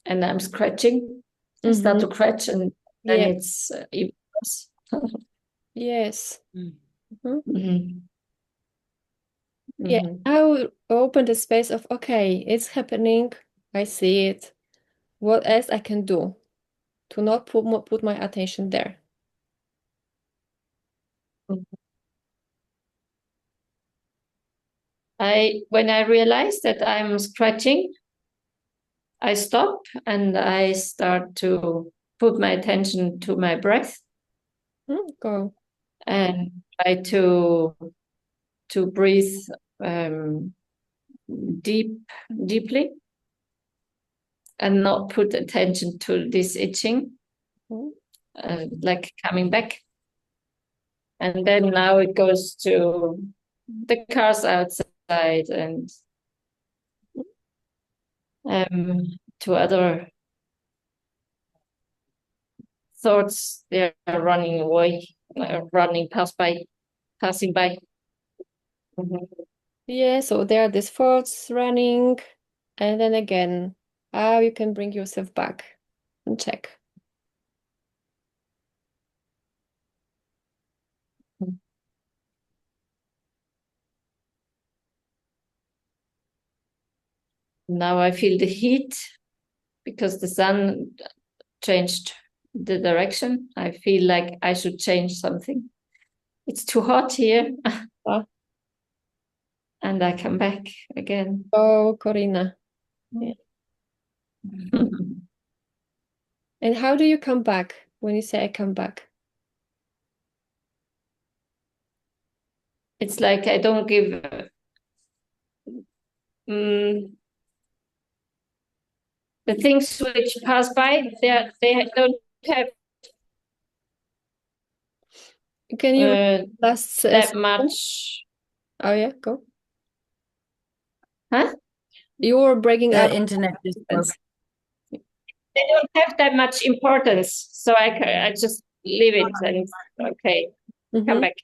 And I'm scratching. I start to scratch, and then it's even worse. Yes. Mm-hmm. Yeah, Mm-hmm. I will open the space of, okay, it's happening. I see it. What else I can do to not put my attention there? When I realize that I'm scratching, I stop and I start to put my attention to my breath. Go. And try to breathe deeply and not put attention to this itching, like coming back. And then now it goes to the cars outside and to other thoughts. They are running away, passing by. Mm-hmm. Yeah, so there are these thoughts running, and then again, how you can bring yourself back and check. Now I feel the heat because the sun changed the direction. I feel like I should change something. It's too hot here. And I come back again. Oh, Corina. Yeah. And how do you come back when you say I come back? It's like I don't give the things which pass by, they don't have Can you last that much. Oh yeah, go. Huh? You're breaking up. Internet just broke. They don't have that much importance, so I just leave it and okay, come back.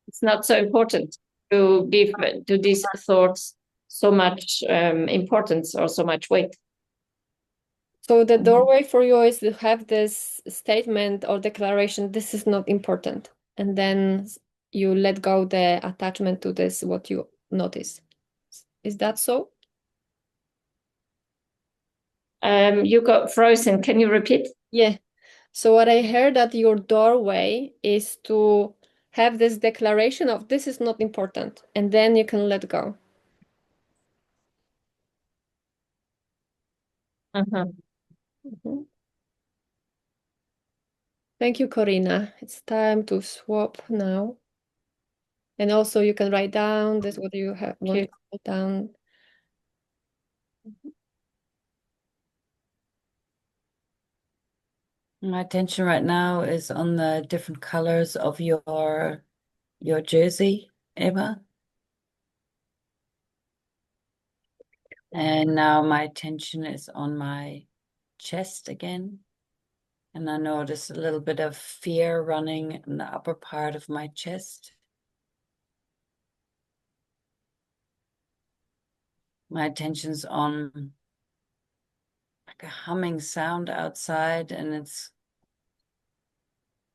It's not so important to give to these thoughts so much importance or so much weight. So the doorway for you is to have this statement or declaration, this is not important. And then you let go the attachment to this, what you notice. Is that so? You got frozen. Can you repeat? Yeah. So what I heard at your doorway is to have this declaration of this is not important, and then you can let go. Mhm. Mhm. Thank you, Corina. It's time to swap now. And also you can write down this what you have want to write down. My attention right now is on the different colors of your jersey, Eva. And now my attention is on my chest again. And I notice a little bit of fear running in the upper part of my chest. My attention's on like a humming sound outside, and it's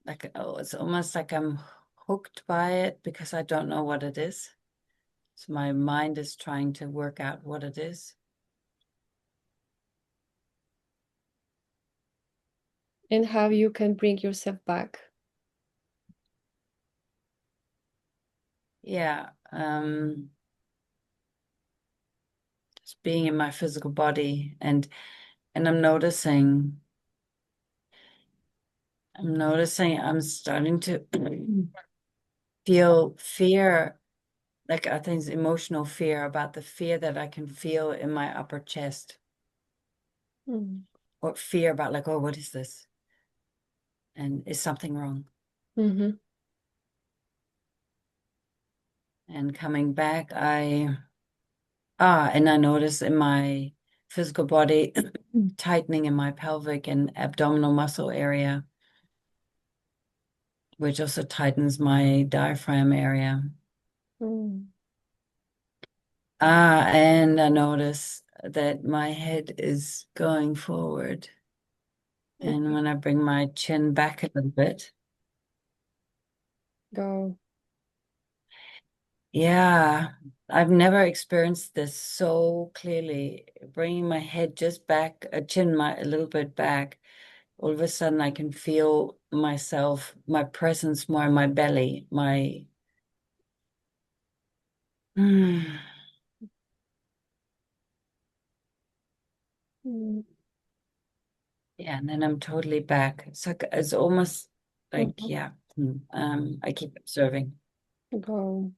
like, oh, it's almost like I'm hooked by it because I don't know what it is. So my mind is trying to work out what it is. And how you can bring yourself back. Yeah. Just being in my physical body, and I'm noticing I'm starting to feel fear, like I think it's emotional fear about the fear that I can feel in my upper chest. Mm. Or fear about like, oh, what is this? And is something wrong? Mm-hmm. And coming back, and I notice in my physical body tightening in my pelvic and abdominal muscle area, which also tightens my diaphragm area. Mm. And I notice that my head is going forward. And when I bring my chin back a little bit, Go. yeah, I've never experienced this so clearly. Bringing my head just back, a little bit back, all of a sudden I can feel myself, my presence more in my belly, Mm. Mm. Yeah, and then I'm totally back. It's almost like, Mhm. yeah, I keep observing. Go.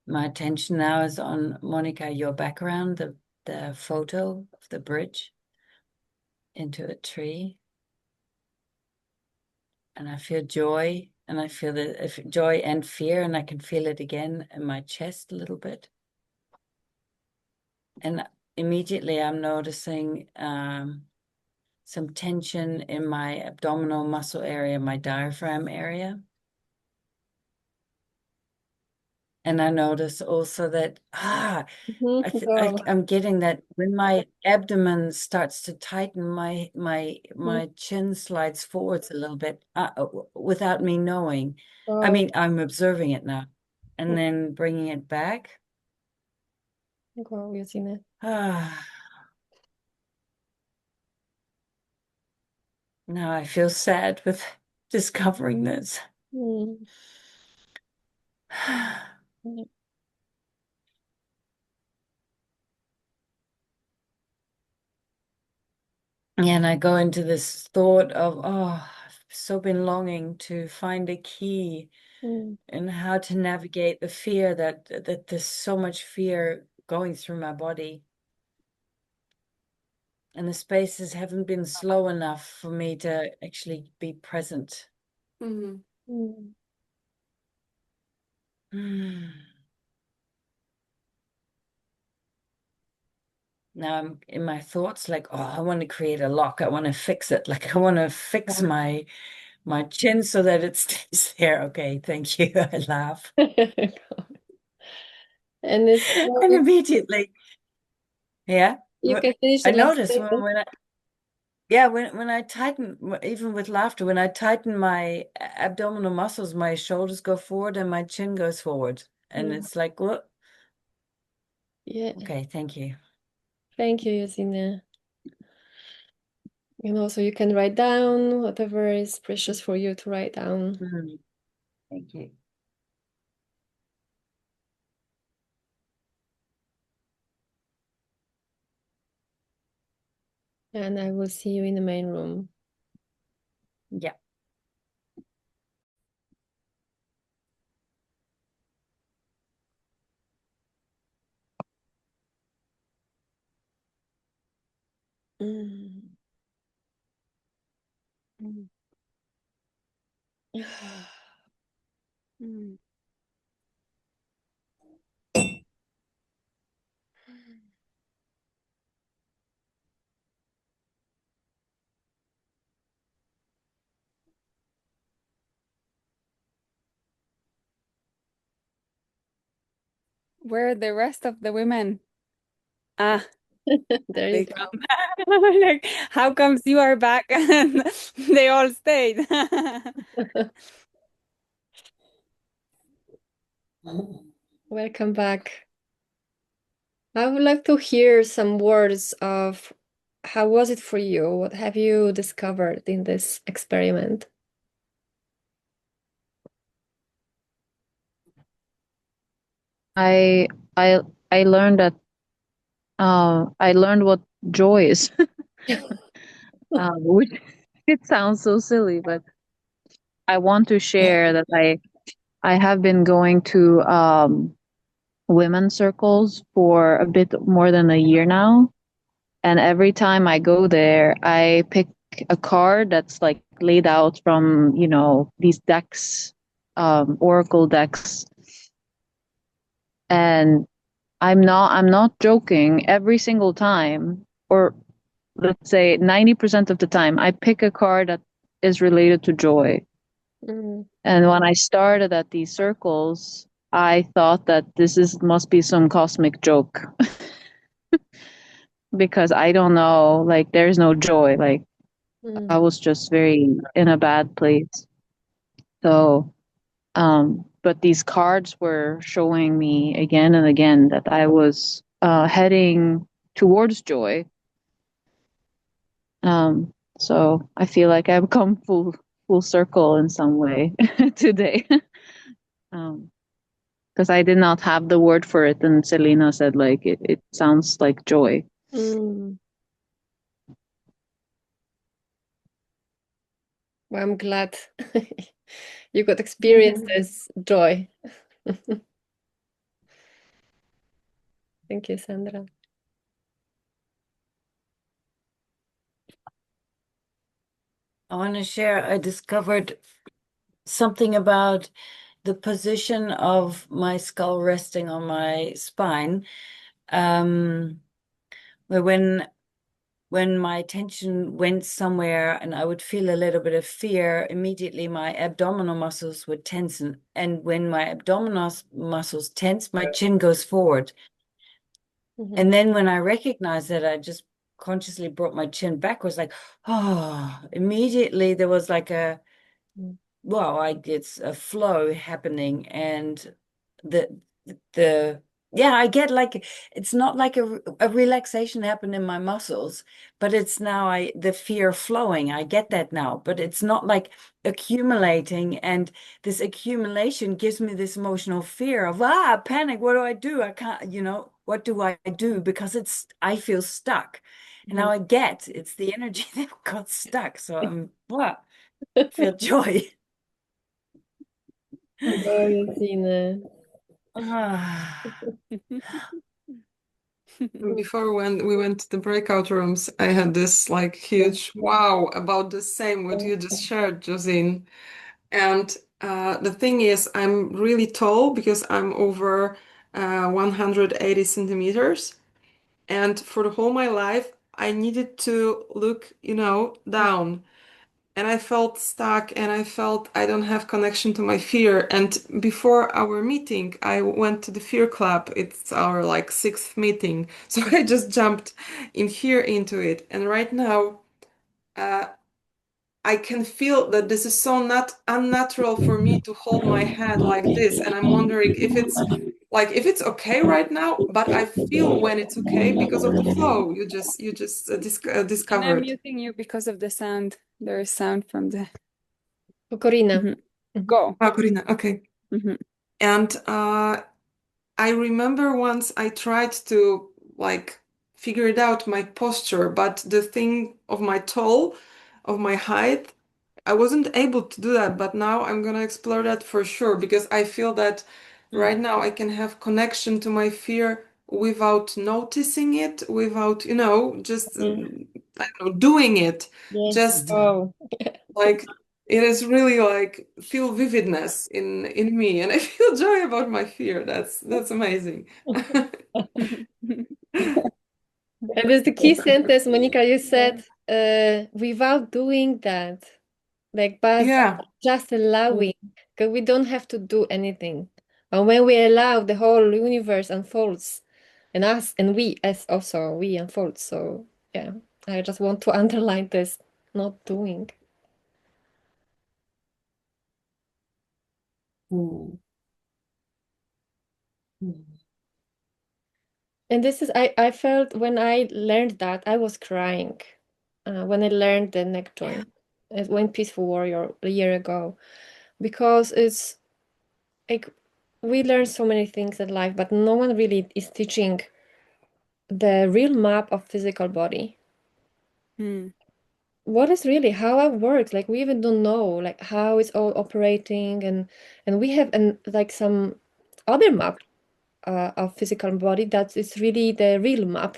My attention now is on Monica, your background, the photo of the bridge into a tree. And I feel joy, and I feel joy and fear, and I can feel it again in my chest a little bit. And immediately I'm noticing some tension in my abdominal muscle area, my diaphragm area. And I notice also that, Go. I'm getting that when my abdomen starts to tighten, my chin slides forwards a little bit without me knowing. I Go. mean, I'm observing it now and then bringing it back. Go, Yasine. Ah, now I feel sad with discovering this. Mm. Yeah, and I go into this thought of, oh, I've so been longing to find a key Mm. and how to navigate the fear that there's so much fear going through my body. And the spaces haven't been slow enough for me to actually be present. Mm. Now I'm in my thoughts like, oh, I want to create a lock. I want to fix it. Like I want to fix my chin so that it stays there. Okay, thank you. I laugh. And it's And immediately, yeah, you can finish I the last notice sentence. Yeah, when I tighten, even with laughter, when I tighten my abdominal muscles, my shoulders go forward and my chin goes forward. And Mm. it's like, what? Yeah. Okay, thank you. Thank you, Yasina. And also you can write down whatever is precious for you to write down. Thank you. And I will see you in the main room. Yeah. Mm. Mm. Mm. Where are the rest of the women? Ah, There you they go. come. Like, how comes you are back and they all stayed? Welcome back. I would like to hear some words of how was it for you? What have you discovered in this experiment? I I I learned that I learned what joy is, which it sounds so silly, but I want to share that I have been going to women's circles for a bit more than a year now, and every time I go there, I pick a card that's like laid out from these decks, oracle decks, and I'm not joking. Every single time, or let's say 90% of the time, I pick a card that is related to joy. Mm. And when I started at these circles, I thought that must be some cosmic joke because I don't know, like there's no joy. Like I Mm. was just very in a bad place. So, but these cards were showing me again and again that I was heading towards joy. So I feel like I've come full circle in some way today. Because I did not have the word for it, and Selena said like it sounds like joy. Mm. Well, I'm glad you got experience this joy. Thank you, Sandra. I want to share, I discovered something about the position of my skull resting on my spine. Where when my attention went somewhere and I would feel a little bit of fear, immediately my abdominal muscles would tense. And when my abdominal muscles tense, my chin goes forward. Mhm. And then when I recognized that, I just consciously brought my chin backwards, like, oh, immediately there was like Mm. well, it's a flow happening, and the the yeah, I get like it's not like a relaxation happened in my muscles, but it's now the fear flowing. I get that now, but it's not like accumulating, and this accumulation gives me this emotional fear of panic. What do I do? I can't, what do I do? Because I feel stuck. And now I get it's the energy that got stuck. So I'm what? Feel joy. Oh, Yasina. Ah, Before when we went to the breakout rooms, I had this like huge wow about the same what you just shared, Josine. And the thing is, I'm really tall because I'm over 180 centimeters. And for the whole my life, I needed to look, down. And I felt stuck and I felt I don't have connection to my fear. And before our meeting, I went to the fear club. It's our like sixth meeting. So I just jumped in here into it. And right now, I can feel that this is so not unnatural for me to hold my head like this. And I'm wondering if it's okay right now, but I feel when it's okay because of the flow you just And I'm discovered. muting you because of the sound. There is sound from the... Corina. Go. Ah, Corina, okay. And I remember once I tried to like figure it out, my posture, but the thing of my tall, of my height, I wasn't able to do that. But now I'm gonna explore that for sure because I feel that right now I can have connection to my fear without noticing it, without, just I don't know, doing it. Yes. Just Oh. like it is really like feel vividness in me, and I feel joy about my fear. That's amazing. And there's the key sentence, Monica, you said, without doing that, like, but Yeah. just allowing, because we don't have to do anything. And when we allow, the whole universe unfolds, and us, and we, as also, we unfold. So, yeah, I just want to underline this, not doing. And this is, I felt when I learned that, I was crying when I learned the neck joint. It went Peaceful Warrior a year ago, because it's like we learn so many things in life, but no one really is teaching the real map of physical body. What is really how it works? Like we even don't know like how it's all operating, and we have like some other map of physical body that is really the real map.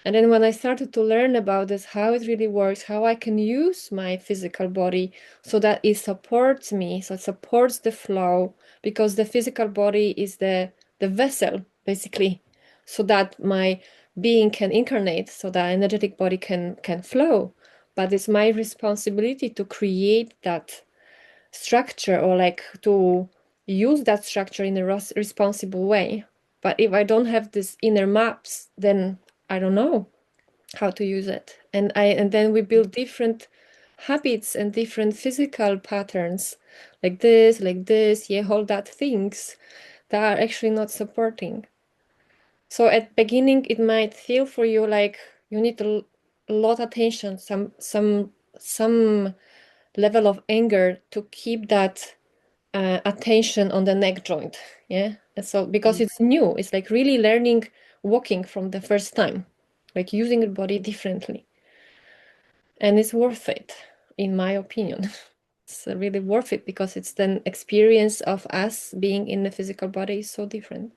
And then when I started to learn about this, how it really works, how I can use my physical body so that it supports me, so it supports the flow, because the physical body is the vessel, basically, so that my being can incarnate, so that energetic body can flow. But it's my responsibility to create that structure, or like to use that structure in a responsible way. But if I don't have these inner maps, then I don't know how to use it. And then we build different habits and different physical patterns, like this, yeah, all that things that are actually not supporting. So at beginning, it might feel for you like you need a lot of attention, some level of anger to keep that attention on the neck joint. Yeah. And so because it's new, it's like really learning walking from the first time, like using your body differently. And it's worth it, in my opinion. It's really worth it because it's the experience of us being in the physical body is so different.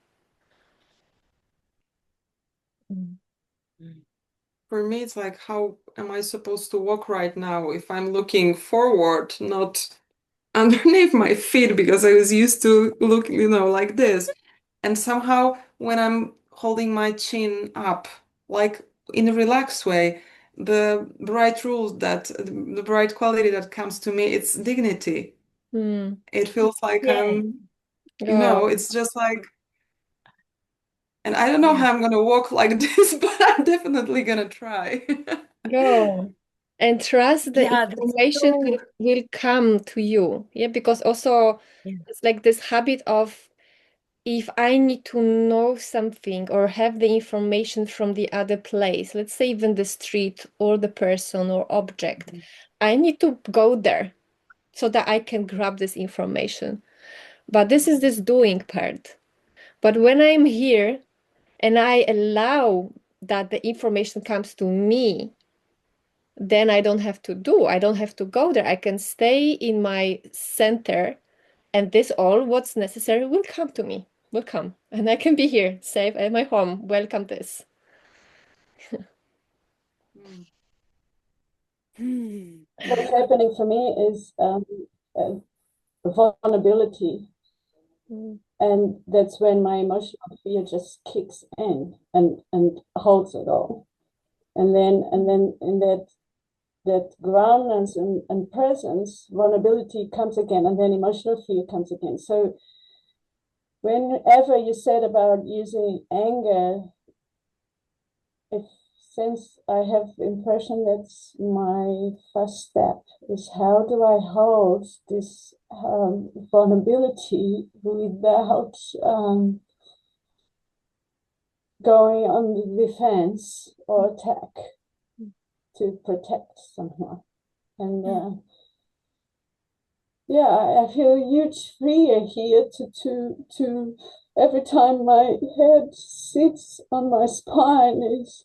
For me, it's like, how am I supposed to walk right now if I'm looking forward, not underneath my feet, because I was used to look, like this. And somehow when I'm holding my chin up, like in a relaxed way, the bright rules the bright quality that comes to me, it's dignity. It feels like I'm, it's just like, and I don't know how I'm gonna walk like this, but I'm definitely gonna try. Go and trust the information will come to you. Yeah, because also it's like this habit of, if I need to know something or have the information from the other place, let's say even the street or the person or object, I need to go there so that I can grab this information. But this is this doing part. But when I'm here and I allow that the information comes to me, then I don't have to I don't have to go there. I can stay in my center, and this all what's necessary will come to me, will come. And I can be here, safe at my home, welcome this. What's happening for me is vulnerability. And that's when my emotional fear just kicks in and holds it all. And then in that groundness and presence, vulnerability comes again, and then emotional fear comes again. So whenever you said about using anger, if sense, I have the impression that's my first step is how do I hold this vulnerability without going on the defense or attack to protect somehow. And yeah, I feel a huge fear here to every time my head sits on my spine is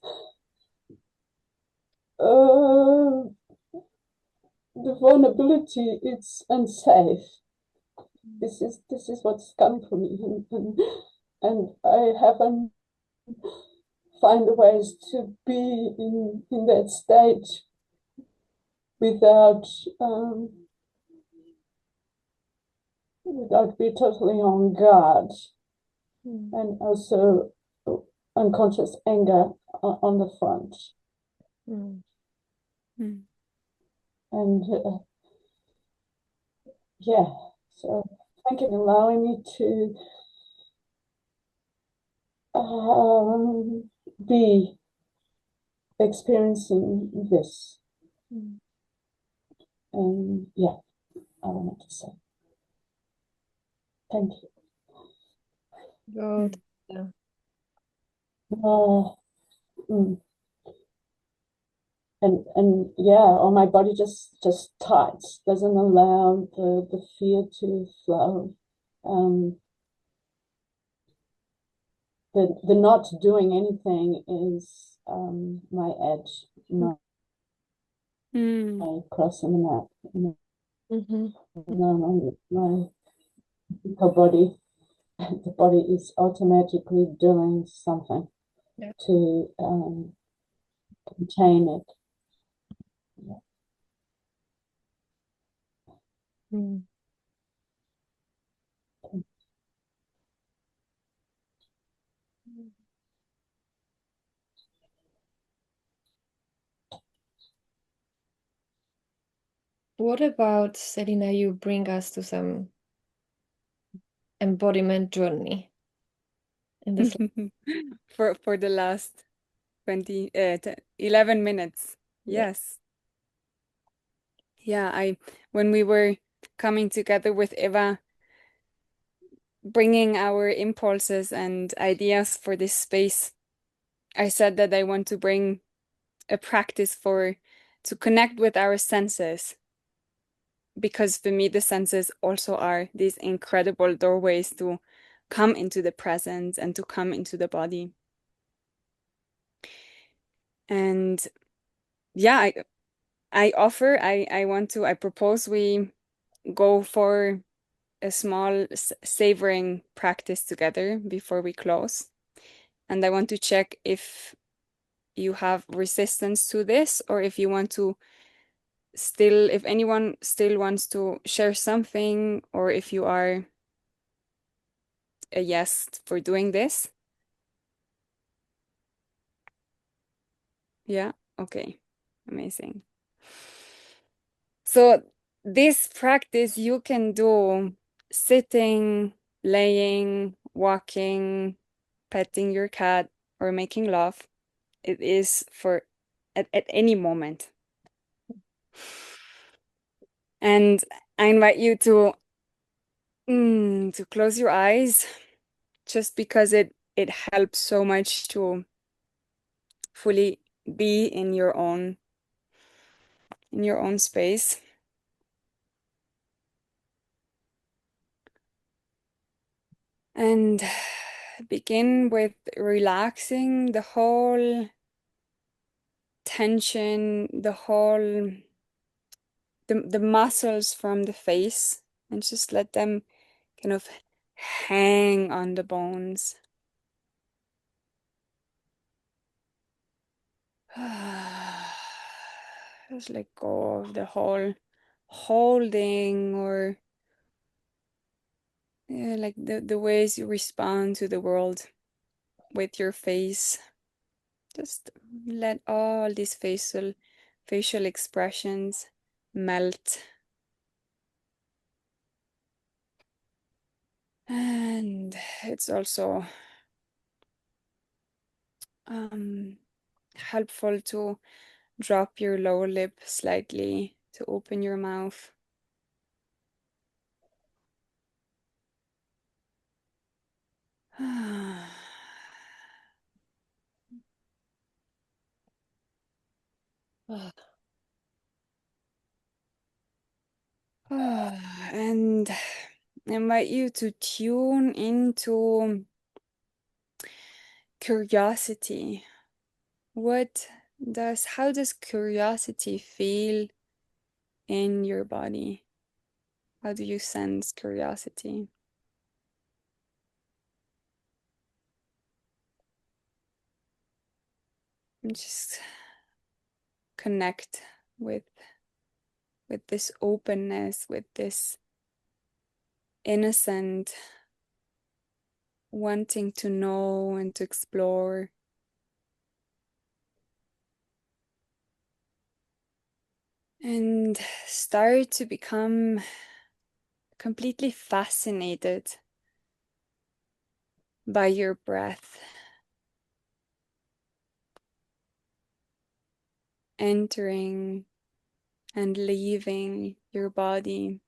the vulnerability, it's unsafe. This is what's come for me, and I haven't find ways to be in that state without without be totally on guard, and also unconscious anger on the front. And yeah, so thank you for allowing me to be experiencing this. And yeah, I wanted to say thank you. Good. Yeah. And yeah, or my body just tights, doesn't allow the fear to flow. The not doing anything is my edge, my crossing the map. My physical body, the body is automatically doing something to contain it. What about, Selina, you bring us to some embodiment journey in this for the last 11 minutes. Yes. Yeah, when we were coming together with Eva, bringing our impulses and ideas for this space, I said that I want to bring a practice to connect with our senses, because for me the senses also are these incredible doorways to come into the present and to come into the body. And yeah, I propose we go for a small savoring practice together before we close. And I want to check if you have resistance to this, or if you want to if anyone still wants to share something, or if you are a yes for doing this. Yeah, okay, amazing. So this practice you can do sitting, laying, walking, petting your cat, or making love. It is for at any moment. And I invite you to close your eyes, just because it helps so much to fully be in your own space. And begin with relaxing the whole tension, the muscles from the face, and just let them kind of hang on the bones. Just let go of the whole holding, or like the ways you respond to the world with your face. Just let all these facial expressions melt. And it's also helpful to drop your lower lip slightly, to open your mouth. And I invite you to tune into curiosity. How does curiosity feel in your body? How do you sense curiosity? And just connect with this openness, with this innocent wanting to know and to explore. And start to become completely fascinated by your breath, entering and leaving your body.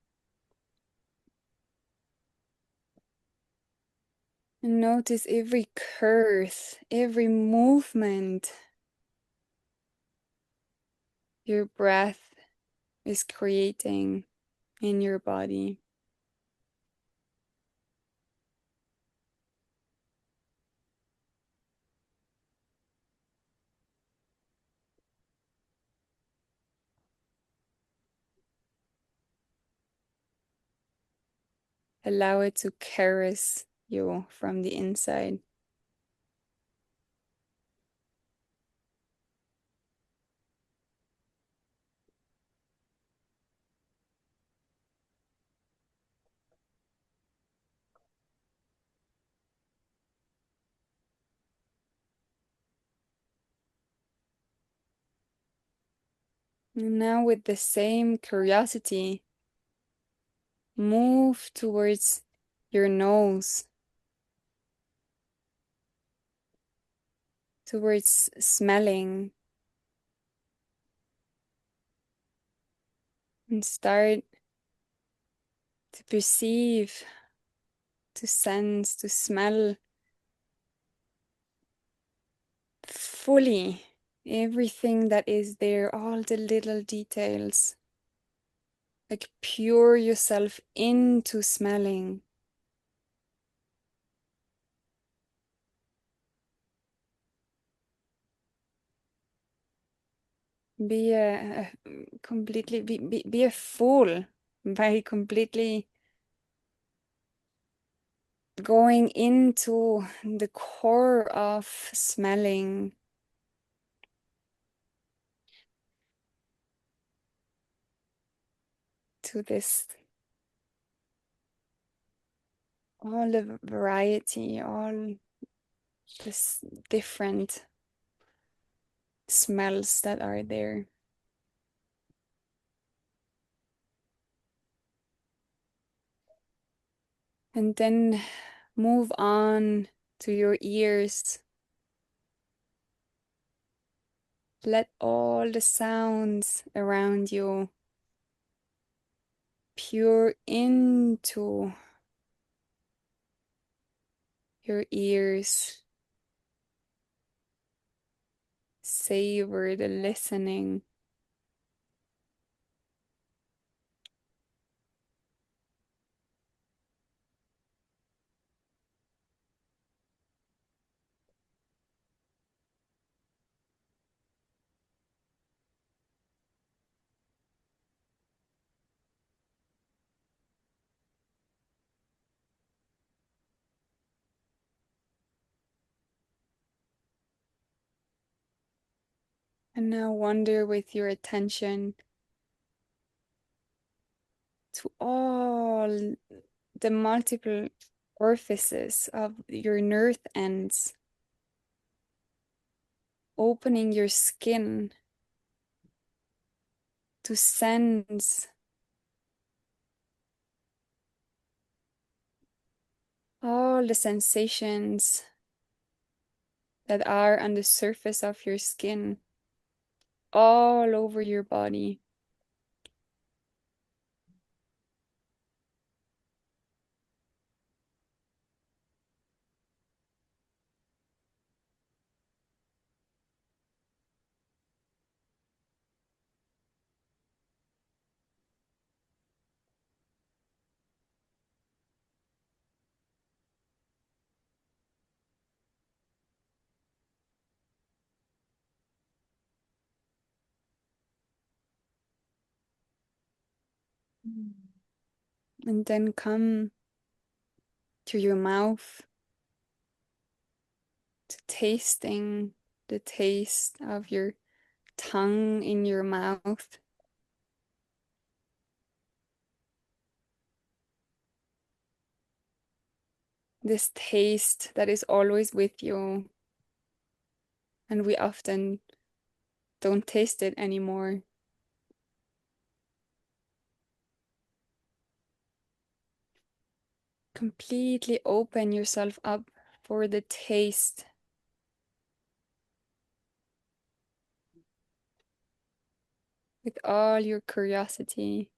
And notice every curve, every movement your breath is creating in your body. Allow it to caress you from the inside. And now, with the same curiosity, move towards your nose, towards smelling, and start to perceive, to sense, to smell fully everything that is there, all the little details. Like pour yourself into smelling. Be completely be a fool by completely going into the core of smelling, to this, all the variety, all this different smells that are there. And then move on to your ears. Let all the sounds around you pour into your ears. Savor the listening. And now wander with your attention to all the multiple orifices of your nerve ends, opening your skin to sense all the sensations that are on the surface of your skin, all over your body. And then come to your mouth, to tasting the taste of your tongue in your mouth. This taste that is always with you, and we often don't taste it anymore. Completely open yourself up for the taste. With all your curiosity.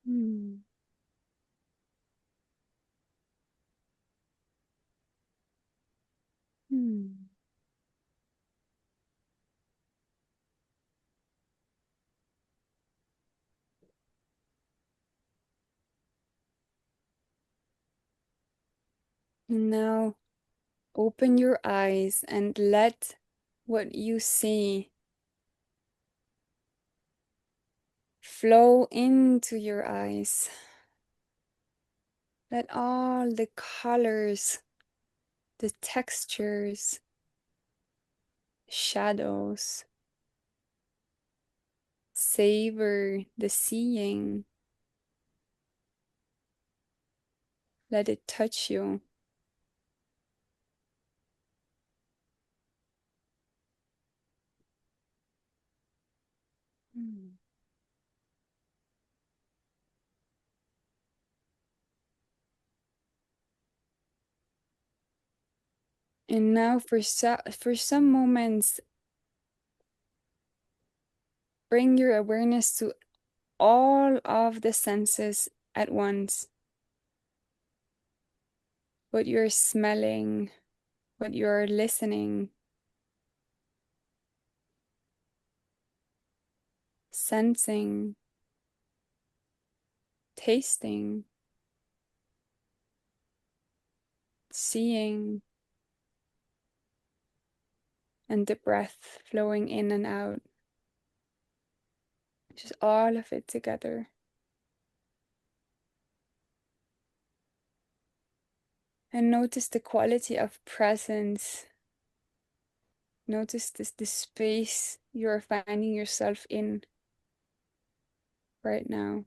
Hmm. Hmm. And now open your eyes and let what you see flow into your eyes. Let all the colors, the textures, shadows, savor the seeing. Let it touch you. Hmm. And now for some moments, bring your awareness to all of the senses at once. What you're smelling, what you're listening, sensing, tasting, seeing, and the breath flowing in and out. Just all of it together. And notice the quality of presence. Notice the space you're finding yourself in right now.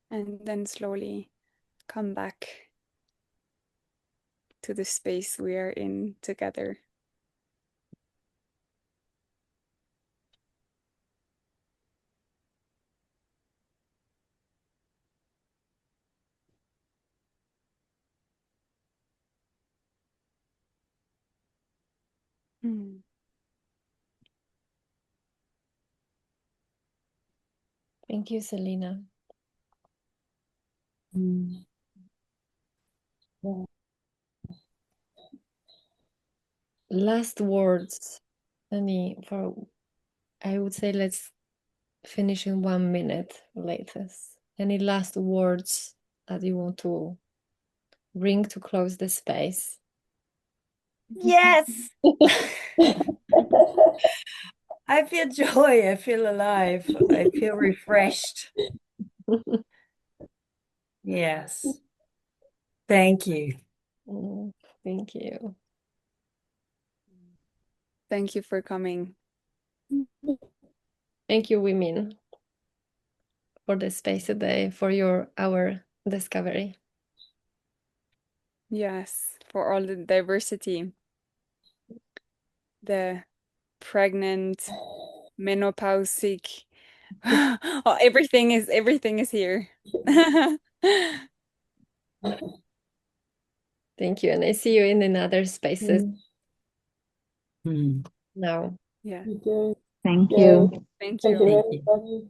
And then slowly come back to the space we are in together. Mm. Thank you, Selena. Mm. Yeah. Last words, Annie, I would say let's finish in 1 minute latest. Any last words that you want to bring to close the space? Yes. I feel joy. I feel alive. I feel refreshed. Yes. Thank you. Thank you. Thank you for coming. Thank you, women. for the space today, for our discovery. Yes, for all the diversity, the pregnant, menopausic. Oh, everything is here. Thank you, and I see you in another spaces Mm. now. Yeah, Okay. Thank Yeah. you. thank Thank you. you, Thank you. everybody.